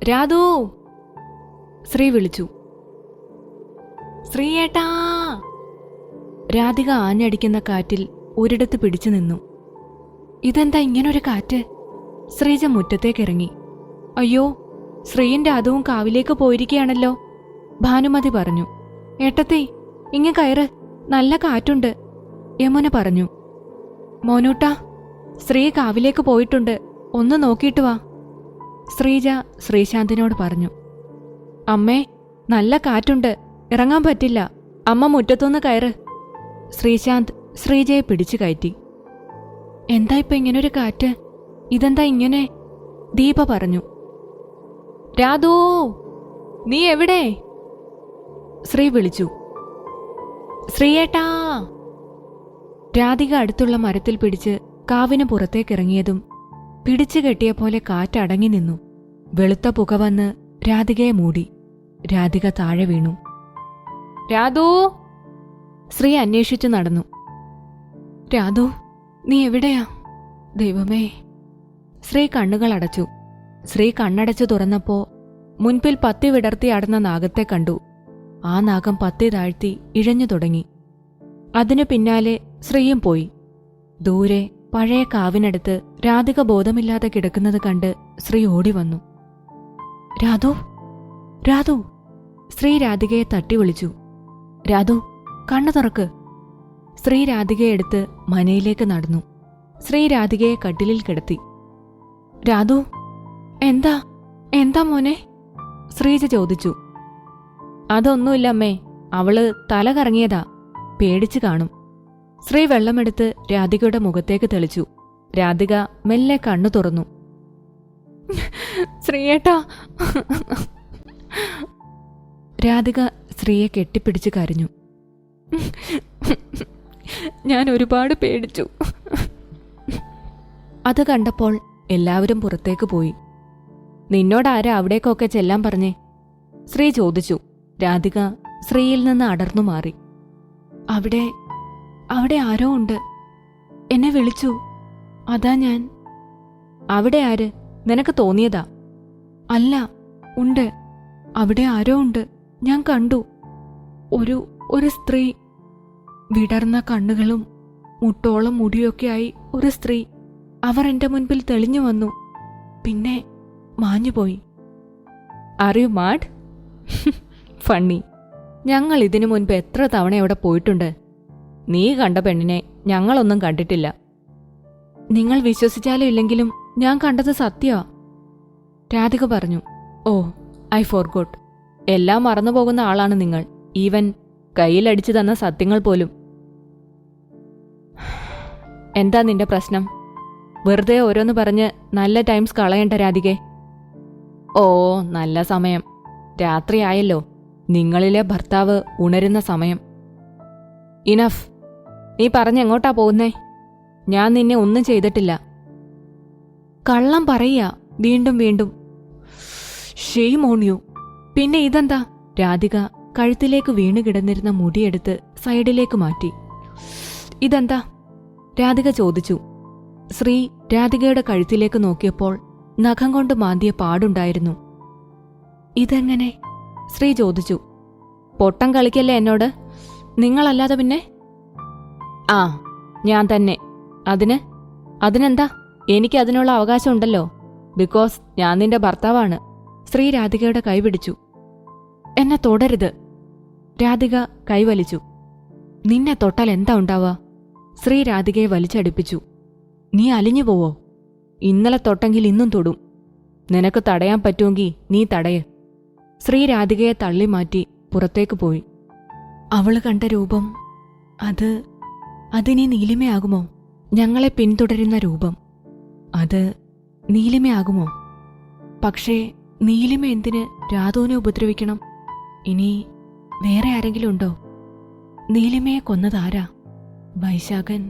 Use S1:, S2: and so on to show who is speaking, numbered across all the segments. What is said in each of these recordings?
S1: രാധു! ശ്രീ വിളിച്ചു. ശ്രീയേട്ടാ! രാധിക ആഞ്ഞടിക്കുന്ന കാറ്റിൽ ഒരിടത്ത് പിടിച്ചു നിന്നു. ഇതെന്താ ഇങ്ങനൊരു കാറ്റ്? ശ്രീജ മുറ്റത്തേക്കിറങ്ങി. അയ്യോ, ശ്രീയും രാധുവും കാവിലേക്ക് പോയിരിക്കുകയാണല്ലോ, ഭാനുമതി പറഞ്ഞു. ഏട്ടത്തി, ഇങ്ങ് കയറ്, നല്ല കാറ്റുണ്ട്, യമുന പറഞ്ഞു. മോനൂട്ടാ, ശ്രീ കാവിലേക്ക് പോയിട്ടുണ്ട്, ഒന്ന് നോക്കിയിട്ട് വാ, ശ്രീജ ശ്രീശാന്തിനോട് പറഞ്ഞു. അമ്മേ, നല്ല കാറ്റുണ്ട്, ഇറങ്ങാൻ പറ്റില്ല, അമ്മ മുറ്റത്തുനിന്ന് കയറ്. ശ്രീശാന്ത് ശ്രീജയെ പിടിച്ചു കയറ്റി. എന്താ ഇപ്പൊ ഇങ്ങനൊരു കാറ്റ്? ഇതെന്താ ഇങ്ങനെ? ദീപ പറഞ്ഞു. രാധൂ, നീ എവിടെ? ശ്രീ വിളിച്ചു. ശ്രീയേട്ടാ! രാധിക അടുത്തുള്ള മരത്തിൽ പിടിച്ച് കാവിന് പുറത്തേക്കിറങ്ങിയതും പിടിച്ചു കെട്ടിയ പോലെ കാറ്റടങ്ങി നിന്നു. വെളുത്ത പുക വന്ന് രാധികയെ മൂടി. രാധിക താഴെ വീണു. രാധൂ! ശ്രീ അന്വേഷിച്ചു നടന്നു. രാധു, നീ എവിടെയാ? ദൈവമേ! ശ്രീ കണ്ണുകൾ അടച്ചു. ശ്രീ കണ്ണടച്ചു തുറന്നപ്പോ മുൻപിൽ പത്തി വിടർത്തി ആടുന്ന നാഗത്തെ കണ്ടു. ആ നാഗം പത്തി താഴ്ത്തി ഇഴഞ്ഞു തുടങ്ങി. അതിനു പിന്നാലെ ശ്രീയും പോയി. ദൂരെ പഴയ കാവിനടുത്ത് രാധിക ബോധമില്ലാതെ കിടക്കുന്നത് കണ്ട് ശ്രീ ഓടി വന്നു. രാധു! രാധു! ശ്രീ രാധികയെ തട്ടി വിളിച്ചു. രാധു, കണ്ണു തുറക്ക്. ശ്രീ രാധികയെ എടുത്ത് മനയിലേക്ക് നടന്നു. ശ്രീ രാധികയെ കട്ടിലിൽ കിടത്തി. രാധു, എന്താ എന്താ മോനെ? ശ്രീജ ചോദിച്ചു. അതൊന്നുമില്ല അമ്മേ, അവള് തല കറങ്ങിയതാ, പേടിച്ചു കാണും. ശ്രീ വെള്ളമെടുത്ത് രാധികയുടെ മുഖത്തേക്ക് തെളിച്ചു. രാധിക മെല്ലെ കണ്ണു തുറന്നു. ശ്രീയേട്ടാ! രാധിക ശ്രീയെ കെട്ടിപ്പിടിച്ച് കരഞ്ഞു. ഞാൻ ഒരുപാട് പേടിച്ചു. അത് കണ്ടപ്പോൾ എല്ലാവരും പുറത്തേക്ക് പോയി. നിന്നോടാരാ അവിടേക്കൊക്കെ ചെല്ലാൻ പറഞ്ഞേ? ശ്രീ ചോദിച്ചു. രാധിക ശ്രീയിൽ നിന്ന് അടർന്നു മാറി. അവിടെ അവിടെ ആരോ ഉണ്ട്, എന്നെ വിളിച്ചു, അതാ ഞാൻ. അവിടെ ആര്? നിനക്ക് തോന്നിയതാ? അല്ല, ഉണ്ട്, അവിടെ ആരോ ഉണ്ട്, ഞാൻ കണ്ടു. ഒരു സ്ത്രീ, വിടർന്ന കണ്ണുകളും മുട്ടോളം മുടിയൊക്കെയായി ഒരു സ്ത്രീ. അവർ എന്റെ മുൻപിൽ തെളിഞ്ഞു വന്നു, പിന്നെ മാഞ്ഞുപോയി. Are you mad? ഫണ്ണി. ഞങ്ങൾ ഇതിനു മുൻപ് എത്ര തവണ അവിടെ പോയിട്ടുണ്ട്. നീ കണ്ട പെണ്ണിനെ ഞങ്ങളൊന്നും കണ്ടിട്ടില്ല. നിങ്ങൾ വിശ്വസിച്ചാലും ഇല്ലെങ്കിലും ഞാൻ കണ്ടത് സത്യമാ, രാധിക പറഞ്ഞു. ഓ, ഐ ഫോർഗോട്ട്. എല്ലാം മറന്നുപോകുന്ന ആളാണ് നിങ്ങൾ, ഈവൻ കയ്യിലടിച്ചു തന്ന സത്യങ്ങൾ പോലും. എന്താ നിന്റെ പ്രശ്നം? വെറുതെ ഓരോന്ന് പറഞ്ഞ് നല്ല ടൈംസ് കളയണ്ട രാധികെ. ഓ, നല്ല സമയം, രാത്രിയായല്ലോ, നിങ്ങളിലെ ഭർത്താവ് ഉണരുന്ന സമയം. ഇനഫ്. നീ പറഞ്ഞെങ്ങോട്ടാ പോകുന്നേ? ഞാൻ നിന്നെ ഒന്നും ചെയ്തിട്ടില്ല. കള്ളം പറയ വീണ്ടും വീണ്ടും. Shame on you. പിന്നെ ഇതെന്താ? രാധിക കഴുത്തിലേക്ക് വീണു കിടന്നിരുന്ന മുടിയെടുത്ത് സൈഡിലേക്ക് മാറ്റി. ഇതെന്താ? രാധിക ചോദിച്ചു. ശ്രീ രാധികയുടെ കഴുത്തിലേക്ക് നോക്കിയപ്പോൾ നഖം കൊണ്ട് മാന്തിയ പാടുണ്ടായിരുന്നു. ഇതെങ്ങനെ? ശ്രീ ചോദിച്ചു. പൊട്ടം കളിക്കല്ലേ എന്നോട്? നിങ്ങളല്ലാതെ പിന്നെ? ആ, ഞാൻ തന്നെ. അതിനെന്താ? എനിക്ക് അതിനുള്ള അവകാശമുണ്ടല്ലോ, ബിക്കോസ് ഞാൻ നിന്റെ ഭർത്താവാണ്. ശ്രീ രാധികയുടെ കൈ പിടിച്ചു. എന്നെ തൊടരുത്. രാധിക കൈവലിച്ചു. നിന്നെ തൊട്ടാൽ എന്താ ഉണ്ടാവുക? ശ്രീ രാധികയെ വലിച്ചടിപ്പിച്ചു. നീ അലിഞ്ഞു പോവോ? ഇന്നലെ തൊട്ടെങ്കിൽ ഇന്നും തൊടും. നിനക്ക് തടയാൻ പറ്റുമെങ്കിൽ നീ തടയ്. ശ്രീ രാധികയെ തള്ളി മാറ്റി പുറത്തേക്ക് പോയി. അവള് കണ്ട രൂപം, അതിനി നീലിമയാകുമോ? ഞങ്ങളെ പിന്തുടരുന്ന രൂപം, അത് നീലിമയാകുമോ? പക്ഷേ നീലിമ എന്തിന് രാധുവിനെ ഉപദ്രവിക്കണം? ഇനി വേറെ ആരെങ്കിലും ഉണ്ടോ? നീലിമയെ കൊന്നതാരാ? വൈശാഖൻ.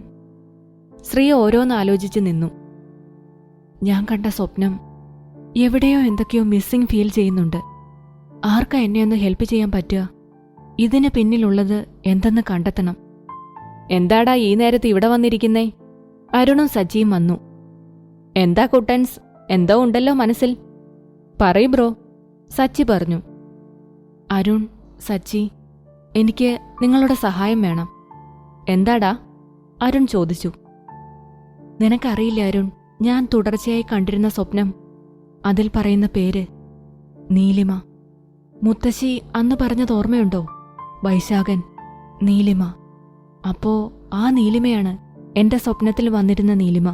S1: ശ്രീ ഓരോന്നാലോചിച്ച് നിന്നു. ഞാൻ കണ്ട സ്വപ്നം, എവിടെയോ എന്തൊക്കെയോ മിസ്സിംഗ് ഫീൽ ചെയ്യുന്നുണ്ട്. ആർക്കാ എന്നെ ഒന്ന് ഹെൽപ്പ് ചെയ്യാൻ പറ്റുക? ഇതിന് പിന്നിലുള്ളത് എന്തെന്ന് കണ്ടെത്തണം. എന്താടാ ഈ നേരത്ത് ഇവിടെ വന്നിരിക്കുന്നേ? അരുണും സജിയും വന്നു. എന്താ കുട്ടൻസ്, എന്തോ ഉണ്ടല്ലോ മനസ്സിൽ? പറയ് ബ്രോ, സച്ചി പറഞ്ഞു. അരുൺ, സച്ചി, എനിക്ക് നിങ്ങളുടെ സഹായം വേണം. എന്താടാ? അരുൺ ചോദിച്ചു. നിനക്കറിയില്ല അരുൺ, ഞാൻ തുടർച്ചയായി കണ്ടിരുന്ന സ്വപ്നം, അതിൽ പറയുന്ന പേര് നീലിമ. മുത്തശ്ശി അന്ന് പറഞ്ഞത് ഓർമ്മയുണ്ടോ? വൈശാഖൻ, നീലിമ. അപ്പോ ആ നീലിമയാണ് എന്റെ സ്വപ്നത്തിൽ വന്നിരുന്ന നീലിമ.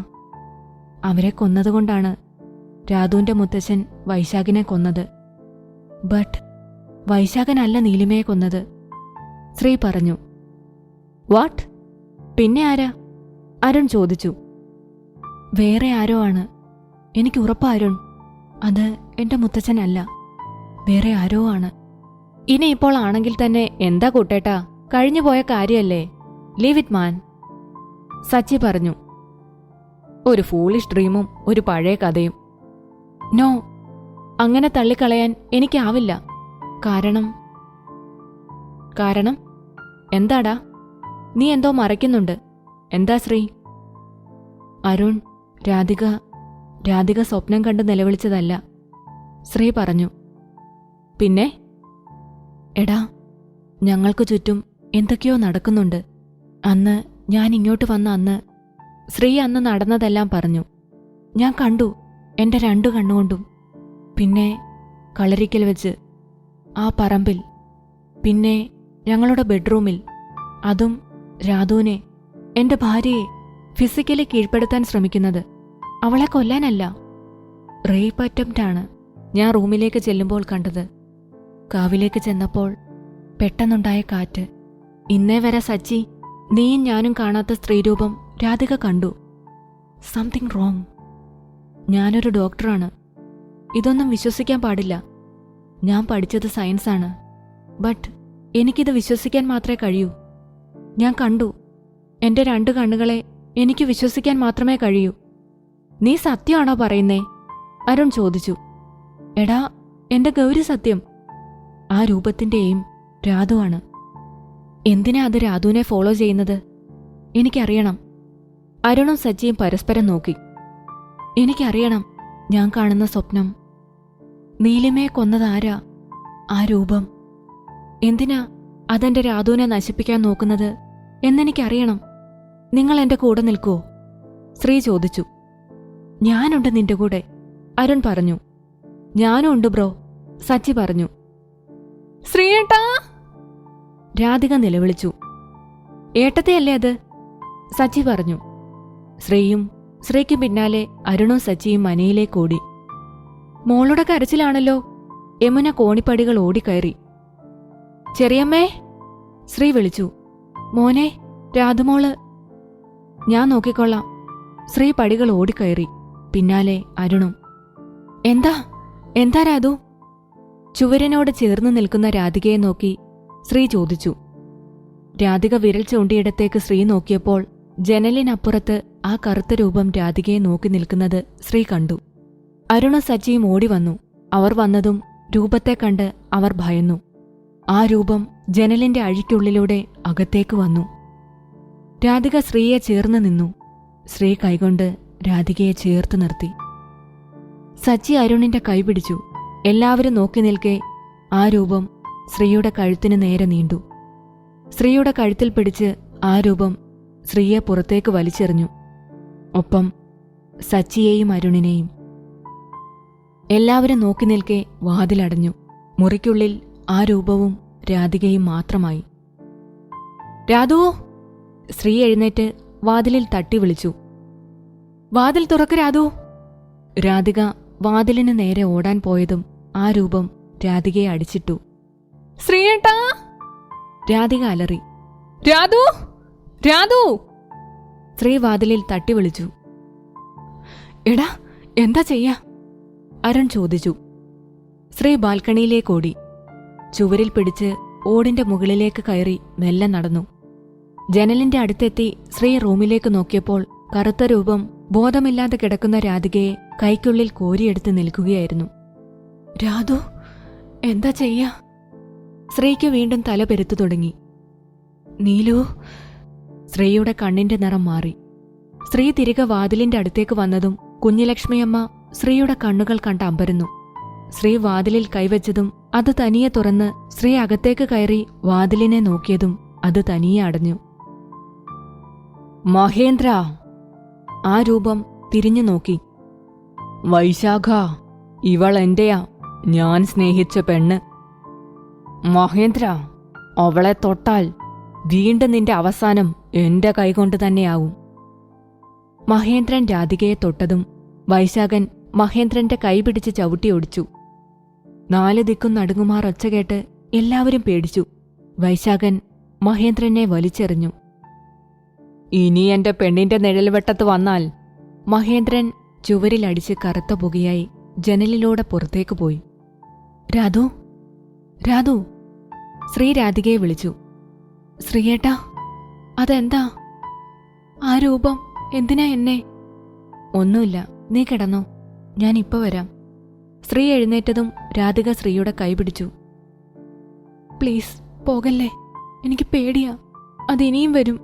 S1: അവരെ കൊന്നതുകൊണ്ടാണ് രാധുവിന്റെ മുത്തച്ഛൻ വൈശാഖിനെ കൊന്നത്. ബട്ട് വൈശാഖനല്ല നീലിമയെ കൊന്നത്, ശ്രീ പറഞ്ഞു. വാട്ട്? പിന്നെ ആരാ? അരുൺ ചോദിച്ചു. വേറെ ആരോ ആണ്. എനിക്ക് ഉറപ്പാ അരുൺ, അത് എന്റെ മുത്തച്ഛനല്ല, വേറെ ആരോ ആണ്. ഇനിയിപ്പോൾ ആണെങ്കിൽ തന്നെ എന്താ കൂട്ടേട്ടാ, കഴിഞ്ഞുപോയ കാര്യല്ലേ, ലീവ് ഇറ്റ് മാൻ, സച്ചി പറഞ്ഞു. ഒരു ഫൂളിഷ് ഡ്രീമും ഒരു പഴയ കഥയും. നോ, അങ്ങനെ തള്ളിക്കളയാൻ എനിക്കാവില്ല. കാരണം എന്താടാ? നീ എന്തോ മറയ്ക്കുന്നുണ്ട്. എന്താ ശ്രീ? അരുൺ, രാധിക സ്വപ്നം കണ്ട് നിലവിളിച്ചതല്ല, ശ്രീ പറഞ്ഞു. പിന്നെ? എടാ, ഞങ്ങൾക്ക് ചുറ്റും എന്തൊക്കെയോ നടക്കുന്നുണ്ട്. അന്ന് ഞാൻ ഇങ്ങോട്ട് വന്ന അന്ന് ശ്രീ അന്ന് നടന്നതെല്ലാം പറഞ്ഞു. ഞാൻ കണ്ടു, എന്റെ 2 കണ്ണുകൊണ്ടും. പിന്നെ കളരിക്കൽ വെച്ച്, ആ പറമ്പിൽ, പിന്നെ ഞങ്ങളുടെ ബെഡ്റൂമിൽ. അതും രാധുവിനെ, എന്റെ ഭാര്യയെ ഫിസിക്കലി കീഴ്പ്പെടുത്താൻ ശ്രമിക്കുന്നത്. അവളെ കൊല്ലാനല്ല, റേപ്പ് അറ്റംപ്റ്റാണ് ഞാൻ റൂമിലേക്ക് ചെല്ലുമ്പോൾ കണ്ടത്. കാവിലേക്ക് ചെന്നപ്പോൾ പെട്ടെന്നുണ്ടായ കാറ്റ്. ഇന്നേ വരെ സച്ചി, നീയും ഞാനും കാണാത്ത സ്ത്രീരൂപം രാധിക കണ്ടു. Something wrong. ഞാനൊരു ഡോക്ടറാണ്, ഇതൊന്നും വിശ്വസിക്കാൻ പാടില്ല. ഞാൻ പഠിച്ചത് സയൻസാണ്. ബട്ട് എനിക്കിത് വിശ്വസിക്കാൻ മാത്രമേ കഴിയൂ. ഞാൻ കണ്ടു, എന്റെ 2 കണ്ണുകളെ എനിക്ക് വിശ്വസിക്കാൻ മാത്രമേ കഴിയൂ. നീ സത്യമാണോ പറയുന്നേ? അരുൺ ചോദിച്ചു. എടാ, എന്റെ ഗൗരി സത്യം. ആ രൂപത്തിന്റെയും രാധുവാണ്. എന്തിനാ അത് രാധുവിനെ ഫോളോ ചെയ്യുന്നത്? എനിക്കറിയണം. അരുണും സച്ചിയും പരസ്പരം നോക്കി. എനിക്കറിയണം. ഞാൻ കാണുന്ന സ്വപ്നം, നീലിമയെ കൊന്നതാരാ? ആ രൂപം എന്തിനാ അതെന്റെ രാധുവിനെ നശിപ്പിക്കാൻ നോക്കുന്നത് എന്നെനിക്കറിയണം. നിങ്ങൾ എന്റെ കൂടെ നിൽക്കുവോ? ശ്രീ ചോദിച്ചു. ഞാനുണ്ട് നിന്റെ കൂടെ, അരുൺ പറഞ്ഞു. ഞാനും ഉണ്ട് ബ്രോ, സച്ചി പറഞ്ഞു. ശ്രീയേട്ടാ! രാധിക നിലവിളിച്ചു. ഏട്ടത്തെയല്ലേ അത്? സച്ചി പറഞ്ഞു. ശ്രീക്കും പിന്നാലെ അരുണും സച്ചിയും മനയിലേക്കോടി. മോളുടെ കരച്ചിലാണല്ലോ. യമുന കോണിപ്പടികൾ ഓടിക്കയറി. ചെറിയമ്മേ! ശ്രീ വിളിച്ചു. മോനെ, രാധുമോള്. ഞാൻ നോക്കിക്കൊള്ളാം. ശ്രീ പടികൾ ഓടിക്കയറി, പിന്നാലെ അരുണും. എന്താ രാധു? ചുവരിനോട് ചേർന്ന് നിൽക്കുന്ന രാധികയെ നോക്കി ശ്രീ ചോദിച്ചു. രാധിക വിരൽ ചൂണ്ടിയിടത്തേക്ക് ശ്രീ നോക്കിയപ്പോൾ ജനലിനപ്പുറത്ത് ആ കറുത്ത രൂപം രാധികയെ നോക്കി നിൽക്കുന്നത് ശ്രീ കണ്ടു. അരുണും സച്ചിയും ഓടി വന്നു. അവർ വന്നതും രൂപത്തെ കണ്ട് അവർ ഭയന്നു. ആ രൂപം ജനലിന്റെ അഴിക്കുള്ളിലൂടെ അകത്തേക്ക് വന്നു. രാധിക ശ്രീയെ ചേർന്ന് നിന്നു. ശ്രീ കൈകൊണ്ട് രാധികയെ ചേർത്ത് നിർത്തി. സച്ചി അരുണിന്റെ കൈ പിടിച്ചു. എല്ലാവരും നോക്കി നിൽക്കെ ആ രൂപം ശ്രീയുടെ കഴുത്തിന് നേരെ നീണ്ടു. ശ്രീയുടെ കഴുത്തിൽ പിടിച്ച് ആ രൂപം ശ്രീയെ പുറത്തേക്ക് വലിച്ചെറിഞ്ഞു. ഒപ്പം സച്ചിയെയും അരുണിനെയും. എല്ലാവരും നോക്കി നിൽക്കെ വാതിലടഞ്ഞു. മുറിക്കുള്ളിൽ ആ രൂപവും രാധികയും മാത്രമായി. രാധു! ശ്രീ എഴുന്നേറ്റ് വാതിലിൽ തട്ടി വിളിച്ചു. വാതിൽ തുറക്ക് രാധു! രാധിക വാതിലിന് നേരെ ഓടാൻ പോയതും ആ രൂപം രാധികയെ അടിച്ചിട്ടു. ശ്രീയേട്ടാ! രാധിക അലറി. രാധു! രാധു! ശ്രീ വാതിലിൽ തട്ടി വിളിച്ചു. എടാ, എന്താ ചെയ്യാ? അരുൺ ചോദിച്ചു. ശ്രീ ബാൽക്കണിയിലേക്കോടി. ചുവരിൽ പിടിച്ച് ഓടിന്റെ മുകളിലേക്ക് കയറി മെല്ലെ നടന്നു. ജനലിന്റെ അടുത്തെത്തി ശ്രീ റൂമിലേക്ക് നോക്കിയപ്പോൾ കറുത്ത രൂപം ബോധമില്ലാതെ കിടക്കുന്ന രാധികയെ കൈക്കുള്ളിൽ കോരിയെടുത്ത് നിൽക്കുകയായിരുന്നു. രാധു, എന്താ ചെയ്യാ? ശ്രീക്ക് വീണ്ടും തല പെരുത്തു തുടങ്ങി. നീലു! ശ്രീയുടെ കണ്ണിന്റെ നിറം മാറി. ശ്രീ തിരികെ വാതിലിന്റെ അടുത്തേക്ക് വന്നതും കുഞ്ഞിലക്ഷ്മിയമ്മ ശ്രീയുടെ കണ്ണുകൾ കണ്ട് അമ്പരന്നു. ശ്രീ വാതിലിൽ കൈവച്ചതും അത് തനിയെ തുറന്ന് ശ്രീ അകത്തേക്ക് കയറി വാതിലിനെ നോക്കിയതും അത് തനിയെ അടഞ്ഞു. മഹേന്ദ്ര! ആ രൂപം തിരിഞ്ഞു നോക്കി. വൈശാഖ, ഇവൾ എന്റെയാ, ഞാൻ സ്നേഹിച്ച പെണ്ണ്. മഹേന്ദ്ര, അവളെ തൊട്ടാൽ വീണ്ടും നിന്റെ അവസാനം എന്റെ കൈകൊണ്ട് തന്നെയാവും. മഹേന്ദ്രൻ രാധികയെ തൊട്ടതും വൈശാഖൻ മഹേന്ദ്രന്റെ കൈ പിടിച്ച് ചവിട്ടിയൊടിച്ചു. 4 ദിക്കും നടുങ്ങുമാർ ഒച്ച കേട്ട് എല്ലാവരും പേടിച്ചു. വൈശാഖൻ മഹേന്ദ്രനെ വലിച്ചെറിഞ്ഞു. ഇനി എന്റെ പെണ്ണിന്റെ നിഴൽവെട്ടത്ത് വന്നാൽ. മഹേന്ദ്രൻ ചുവരിലടിച്ച് കറുത്ത പുകയായി ജനലിലൂടെ പുറത്തേക്ക് പോയി. രാധു, രാധു! ശ്രീ രാധികയെ വിളിച്ചു. ശ്രീയേട്ടാ, അതെന്താ? ആ രൂപം എന്തിനാ എന്നെ? ഒന്നുമില്ല, നീ കിടന്നോ, ഞാനിപ്പോ വരാം. ശ്രീ എഴുന്നേറ്റതും രാധിക ശ്രീയുടെ കൈ പിടിച്ചു. പ്ലീസ് പോകല്ലേ, എനിക്ക് പേടിയാ, അതിനിയും വരും.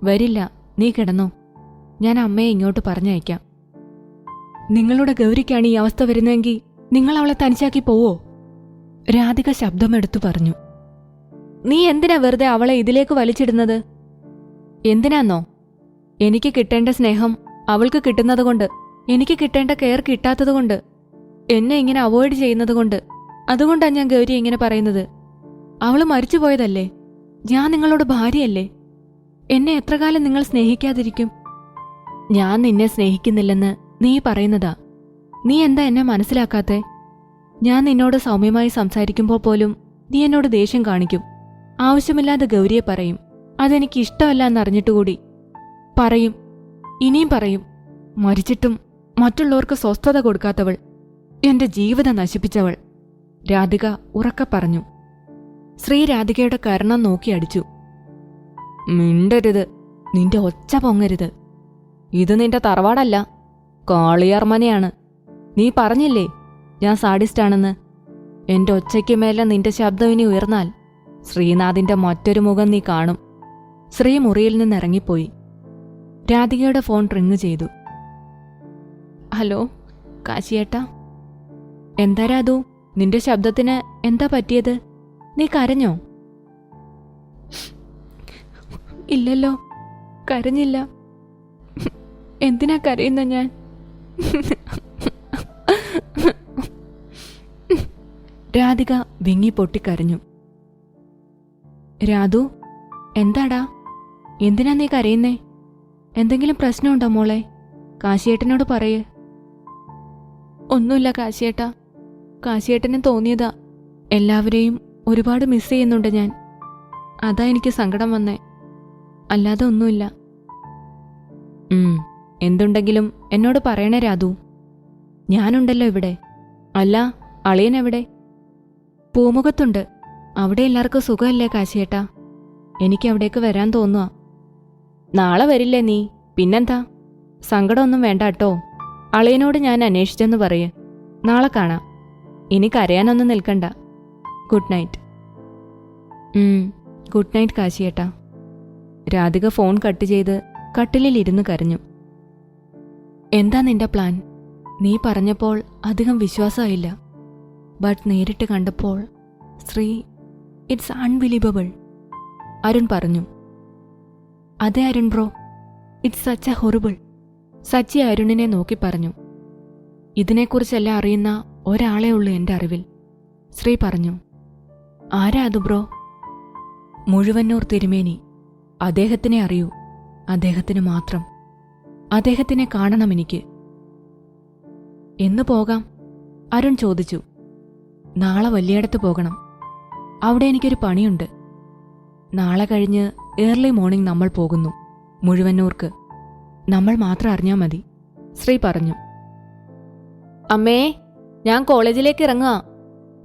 S1: വരില്ല, നീ കിടന്നോ, ഞാൻ അമ്മയെ ഇങ്ങോട്ട് പറഞ്ഞയക്കാം. നിങ്ങളുടെ ഗൗരിക്കാണ് ഈ അവസ്ഥ വരുന്നതെങ്കിൽ നിങ്ങൾ അവളെ തനിച്ചാക്കി പോവോ? രാധിക ശബ്ദമെടുത്തു പറഞ്ഞു. നീ എന്തിനാ വെറുതെ അവളെ ഇതിലേക്ക് വലിച്ചിടുന്നത്? എന്തിനാന്നോ? എനിക്ക് കിട്ടേണ്ട സ്നേഹം അവൾക്ക് കിട്ടുന്നതുകൊണ്ട്, എനിക്ക് കിട്ടേണ്ട കെയർ കിട്ടാത്തതുകൊണ്ട്, എന്നെ ഇങ്ങനെ അവോയ്ഡ് ചെയ്യുന്നതുകൊണ്ട്. അതുകൊണ്ടാണ് ഞാൻ ഗൗരി ഇങ്ങനെ പറയുന്നത്. അവള് മരിച്ചുപോയതല്ലേ, ഞാൻ നിങ്ങളോട് ഭാര്യയല്ലേ. എന്നെ എത്ര കാലം നിങ്ങൾ സ്നേഹിക്കാതിരിക്കും? ഞാൻ നിന്നെ സ്നേഹിക്കുന്നില്ലെന്ന് നീ പറയുന്നതാ. നീ എന്താ എന്നെ മനസ്സിലാക്കാത്തെ? ഞാൻ നിന്നോട് സൗമ്യമായി സംസാരിക്കുമ്പോൾ പോലും നീ എന്നോട് ദേഷ്യം കാണിക്കും. ആവശ്യമില്ലാതെ ഗൗരിയെ പറയും. അതെനിക്ക് ഇഷ്ടമല്ല എന്നറിഞ്ഞിട്ടുകൂടി പറയും, ഇനിയും പറയും. മരിച്ചിട്ടും മറ്റുള്ളവർക്ക് സ്വസ്ഥത കൊടുക്കാത്തവൾ, എന്റെ ജീവിതം നശിപ്പിച്ചവൾ. രാധിക ഉറക്കെ പറഞ്ഞു. ശ്രീ രാധികയുടെ കരണം നോക്കി അടിച്ചു. മിണ്ടരുത്, നിന്റെ ഒച്ച പൊങ്ങരുത്. ഇത് നിന്റെ തറവാടല്ല, കാളിയർമനയാണ്. നീ പറഞ്ഞില്ലേ ഞാൻ സാഡിസ്റ്റാണെന്ന്. എന്റെ ഒച്ചയ്ക്ക് മേലെ നിന്റെ ശബ്ദം ഇനി ഉയർന്നാൽ ശ്രീനാഥിന്റെ മറ്റൊരു മുഖം നീ കാണും. ശ്രീ മുറിയിൽ നിന്നിറങ്ങിപ്പോയി. രാധികയുടെ ഫോൺ റിങ് ചെയ്തു. ഹലോ, കാശിയേട്ടാ. എന്താ രാധു, നിന്റെ ശബ്ദത്തിന് എന്താ പറ്റിയത്? നീ കരഞ്ഞോ? ഇല്ലല്ലോ, കരഞ്ഞില്ല. എന്തിനാ കരയുന്ന ഞാൻ? രാധിക വിങ്ങി പൊട്ടിക്കരഞ്ഞു. രാധു, എന്താടാ, എന്തിനാ നീ കരയുന്നേ? എന്തെങ്കിലും പ്രശ്നമുണ്ടോ മോളെ? കാശിയേട്ടനോട് പറയേ. ഒന്നുമില്ല കാശിയേട്ടാ, കാശിയേട്ടന് തോന്നിയതാ. എല്ലാവരെയും ഒരുപാട് മിസ് ചെയ്യുന്നുണ്ട് ഞാൻ, അതാ എനിക്ക് സങ്കടം വന്നേ, അല്ലാതെ ഒന്നുമില്ല. എന്തുണ്ടെങ്കിലും എന്നോട് പറയണേ രാധു, ഞാനുണ്ടല്ലോ ഇവിടെ. അല്ല, അളിയൻ എവിടെ? പൂമുഖത്തുണ്ട്. അവിടെ എല്ലാവർക്കും സുഖമല്ലേ കാശിയേട്ടാ? എനിക്ക് അവിടേക്ക് വരാൻ തോന്നുക. നാളെ വരില്ലേ നീ? പിന്നെന്താ, സങ്കടമൊന്നും വേണ്ട കേട്ടോ. അളിയനോട് ഞാൻ അന്വേഷിച്ചെന്ന് പറയേ. നാളെ കാണാം. ഇനി കരയാനൊന്നും നിൽക്കണ്ട. Good night. ഗുഡ് നൈറ്റ് കാശിയേട്ടാ. രാധിക ഫോൺ കട്ട് ചെയ്ത് കട്ടിലിൽ ഇരുന്ന് കരഞ്ഞു. എന്താ നിന്റെ പ്ലാൻ? നീ പറഞ്ഞപ്പോൾ അധികം വിശ്വാസമായില്ല, ബട്ട് നേരിട്ട് കണ്ടപ്പോൾ ശ്രീ, ഇറ്റ്സ് അൺബിലീവബിൾ. അരുൺ പറഞ്ഞു. അതെ Arun bro, it's such a horrible. Sachi അരുണിനെ നോക്കി പറഞ്ഞു. ഇതിനെക്കുറിച്ചെല്ലാം അറിയുന്ന ഒരാളേ ഉള്ളൂ എൻ്റെ അറിവിൽ. ശ്രീ പറഞ്ഞു. ആരാ അത് ബ്രോ? മുഴുവന്നൂർ തിരുമേനി. അദ്ദേഹത്തിനെ അറിയൂ, അദ്ദേഹത്തിന് മാത്രം. അദ്ദേഹത്തിനെ കാണണം എനിക്ക്. എന്ന് പോകാം? അരുൺ ചോദിച്ചു. നാളെ വലിയടത്ത് പോകണം. അവിടെ എനിക്കൊരു പണിയുണ്ട്. നാളെ കഴിഞ്ഞ് ഏർലി മോർണിംഗ് നമ്മൾ പോകുന്നു മുഴുവന്നൂർക്ക്. നമ്മൾ മാത്രം അറിഞ്ഞാൽ മതി. ശ്രീ പറഞ്ഞു. അമ്മേ, ഞാൻ കോളേജിലേക്ക് ഇറങ്ങുക.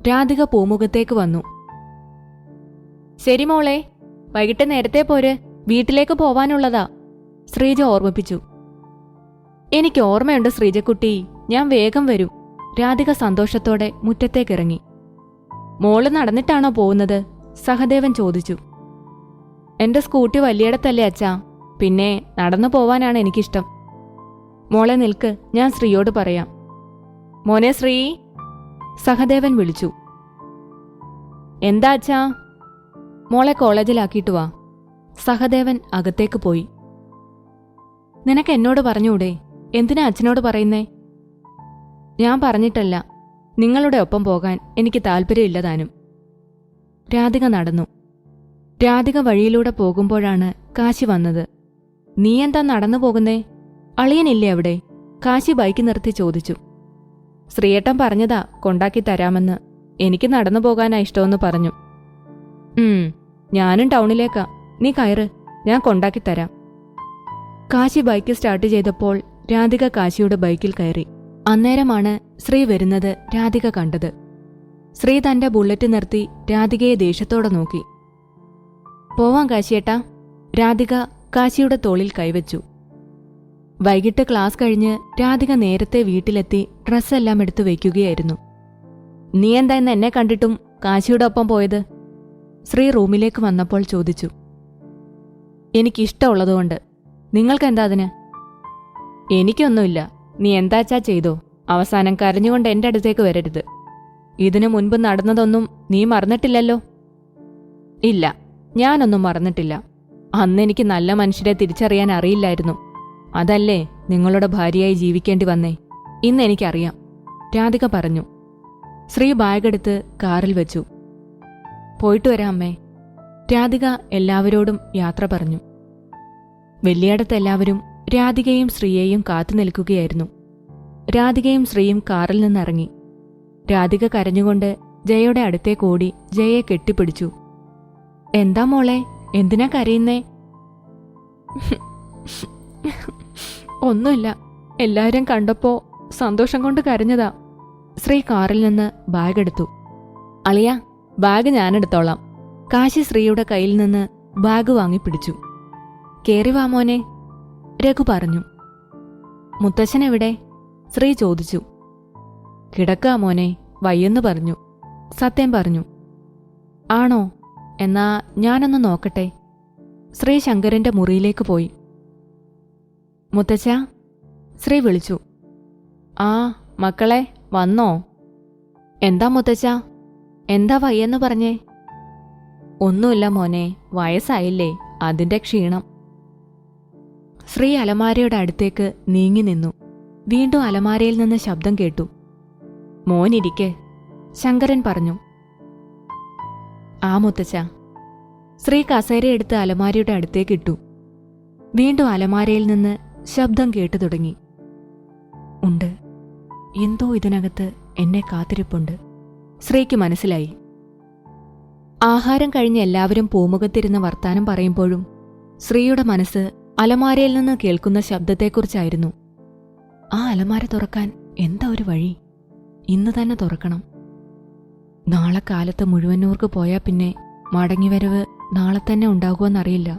S1: രാധിക പൂമുഖത്തേക്ക് വന്നു. ശരി മോളെ, വൈകിട്ട് നേരത്തെ പോര്, വീട്ടിലേക്ക് പോവാനുള്ളതാ, ശ്രീജ ഓർമ്മിപ്പിച്ചു. എനിക്ക് ഓർമ്മയുണ്ട് ശ്രീജക്കുട്ടി, ഞാൻ വേഗം വരും. രാധിക സന്തോഷത്തോടെ മുറ്റത്തേക്കിറങ്ങി. മോള് നടന്നിട്ടാണോ പോകുന്നത്? സഹദേവൻ ചോദിച്ചു. എന്റെ സ്കൂട്ടി വലിയടത്തല്ലേ അച്ഛാ, പിന്നെ നടന്നു പോവാനാണ് എനിക്കിഷ്ടം. മോളെ നിൽക്ക്, ഞാൻ ശ്രീയോട് പറയാം. മോനെ ശ്രീ. സഹദേവൻ വിളിച്ചു. എന്താ അച്ഛാ? മോളെ കോളേജിലാക്കിയിട്ട് വാ. സഹദേവൻ അകത്തേക്ക് പോയി. നിനക്ക് എന്നോട് പറഞ്ഞൂടെ? എന്തിനാ അച്ഛനോട് പറയുന്നേ? ഞാൻ പറഞ്ഞിട്ടല്ല, നിങ്ങളുടെ ഒപ്പം പോകാൻ എനിക്ക് താല്പര്യമില്ല താനും. രാധിക നടന്നു. രാധിക വഴിയിലൂടെ പോകുമ്പോഴാണ് കാശി വന്നത്. നീ എന്താ നടന്നു പോകുന്നേ? അളിയനില്ലേ അവിടെ? കാശി ബൈക്ക് നിർത്തി ചോദിച്ചു. ശ്രീയേട്ടൻ പറഞ്ഞതാ കൊണ്ടാക്കി തരാമെന്ന്. എനിക്ക് നടന്നു പോകാനാ ഇഷ്ടമെന്ന് പറഞ്ഞു. ഞാനും ടൗണിലേക്കാ, നീ കയറ്, ഞാൻ കൊണ്ടാക്കി തരാം. കാശി ബൈക്ക് സ്റ്റാർട്ട് ചെയ്തപ്പോൾ രാധിക കാശിയുടെ ബൈക്കിൽ കയറി. അന്നേരമാണ് ശ്രീ വരുന്നത് രാധിക കണ്ടത്. ശ്രീ തന്റെ ബുള്ളറ്റ് നിർത്തി രാധികയെ ദേഷ്യത്തോടെ നോക്കി. പോവാം കാശിയേട്ടാ. രാധിക കാശിയുടെ തോളിൽ കൈവച്ചു. വൈകിട്ട് ക്ലാസ് കഴിഞ്ഞ് രാധിക നേരത്തെ വീട്ടിലെത്തി ഡ്രസ്സെല്ലാം എടുത്തു വയ്ക്കുകയായിരുന്നു. നീ എന്താ ഇന്ന് എന്നെ കണ്ടിട്ടും കാശിയുടെ ഒപ്പം പോയത്? ശ്രീ റൂമിലേക്ക് വന്നപ്പോൾ ചോദിച്ചു. എനിക്കിഷ്ടമുള്ളതുകൊണ്ട്. നിങ്ങൾക്കെന്താ അതിന്? എനിക്കൊന്നുമില്ല. നീ എന്താച്ചാ ചെയ്തോ. അവസാനം കരഞ്ഞുകൊണ്ട് എന്റെ അടുത്തേക്ക് വരരുത്. ഇതിനു മുൻപ് നടന്നതൊന്നും നീ മറന്നിട്ടില്ലല്ലോ? ഇല്ല, ഞാനൊന്നും മറന്നിട്ടില്ല. അന്നെനിക്ക് നല്ല മനുഷ്യരെ തിരിച്ചറിയാൻ അറിയില്ലായിരുന്നു. അതല്ലേ നിങ്ങളുടെ ഭാര്യയായി ജീവിക്കേണ്ടി വന്നേ. ഇന്നെനിക്കറിയാം, രാധിക പറഞ്ഞു. ശ്രീ ബാഗെടുത്ത് കാറിൽ വെച്ചു. പോയിട്ട് വരാം അമ്മേ. രാധിക എല്ലാവരോടും യാത്ര പറഞ്ഞു. വലിയടത്തെല്ലാവരും രാധികയും ശ്രീയെയും കാത്തു നിൽക്കുകയായിരുന്നു. രാധികയും ശ്രീയും കാറിൽ നിന്നിറങ്ങി. രാധിക കരഞ്ഞുകൊണ്ട് ജയയുടെ അടുത്തേക്കോടി ജയയെ കെട്ടിപ്പിടിച്ചു. എന്താ മോളെ, എന്തിനാ കരയുന്നേ? ഒന്നുമില്ല, എല്ലാവരും കണ്ടപ്പോ സന്തോഷം കൊണ്ട് കരഞ്ഞതാ. ശ്രീ കാറിൽ നിന്ന് ബാഗെടുത്തു. അളിയ, ബാഗ് ഞാനെടുത്തോളാം. കാശി ശ്രീയുടെ കയ്യിൽ നിന്ന് ബാഗ് വാങ്ങിപ്പിടിച്ചു. കേറി വാ മോനെ, രഘു പറഞ്ഞു. മുത്തച്ഛനെവിടെ? ശ്രീ ചോദിച്ചു. കിടക്കാ മോനെ, വയ്യെന്ന് പറഞ്ഞു. സത്യം പറഞ്ഞു. ആണോ? എന്നാ ഞാനൊന്ന് നോക്കട്ടെ. ശ്രീ ശങ്കരന്റെ മുറിയിലേക്ക് പോയി. മുത്തച്ഛ, ശ്രീ വിളിച്ചു. ആ മക്കളെ, വന്നോ? എന്താ മുത്തച്ഛ, എന്താ വയ്യെന്ന് പറഞ്ഞേ? ഒന്നുമില്ല മോനെ, വയസ്സായില്ലേ, അതിന്റെ ക്ഷീണം. ശ്രീ അലമാരയുടെ അടുത്തേക്ക് നീങ്ങി നിന്നു. വീണ്ടും അലമാരയിൽ നിന്ന് ശബ്ദം കേട്ടു. മോനിരിക്കെ, ശങ്കരൻ പറഞ്ഞു. ആ മുത്തച്ഛ. ശ്രീ കസേരയെടുത്ത് അലമാരയുടെ അടുത്തേക്കിട്ടു. വീണ്ടും അലമാരയിൽ നിന്ന് ശബ്ദം കേട്ടു തുടങ്ങി. ഉണ്ട്, എന്തോ ഇതിനകത്ത് എന്നെ കാത്തിരിപ്പുണ്ട്. ശ്രീക്ക് മനസ്സിലായി. ആഹാരം കഴിഞ്ഞ് എല്ലാവരും പൂമുഖത്തിരുന്ന് വർത്താനം പറയുമ്പോഴും ശ്രീയുടെ മനസ്സ് അലമാരയിൽ നിന്ന് കേൾക്കുന്ന ശബ്ദത്തെക്കുറിച്ചായിരുന്നു. ആ അലമാര തുറക്കാൻ എന്താ ഒരു വഴി? ഇന്ന് തന്നെ തുറക്കണം. നാളെ കാലത്ത് മുഴുവന്നൂർക്ക് പോയാൽ പിന്നെ മടങ്ങിവരവ് നാളെ തന്നെ ഉണ്ടാകുമെന്നറിയില്ല.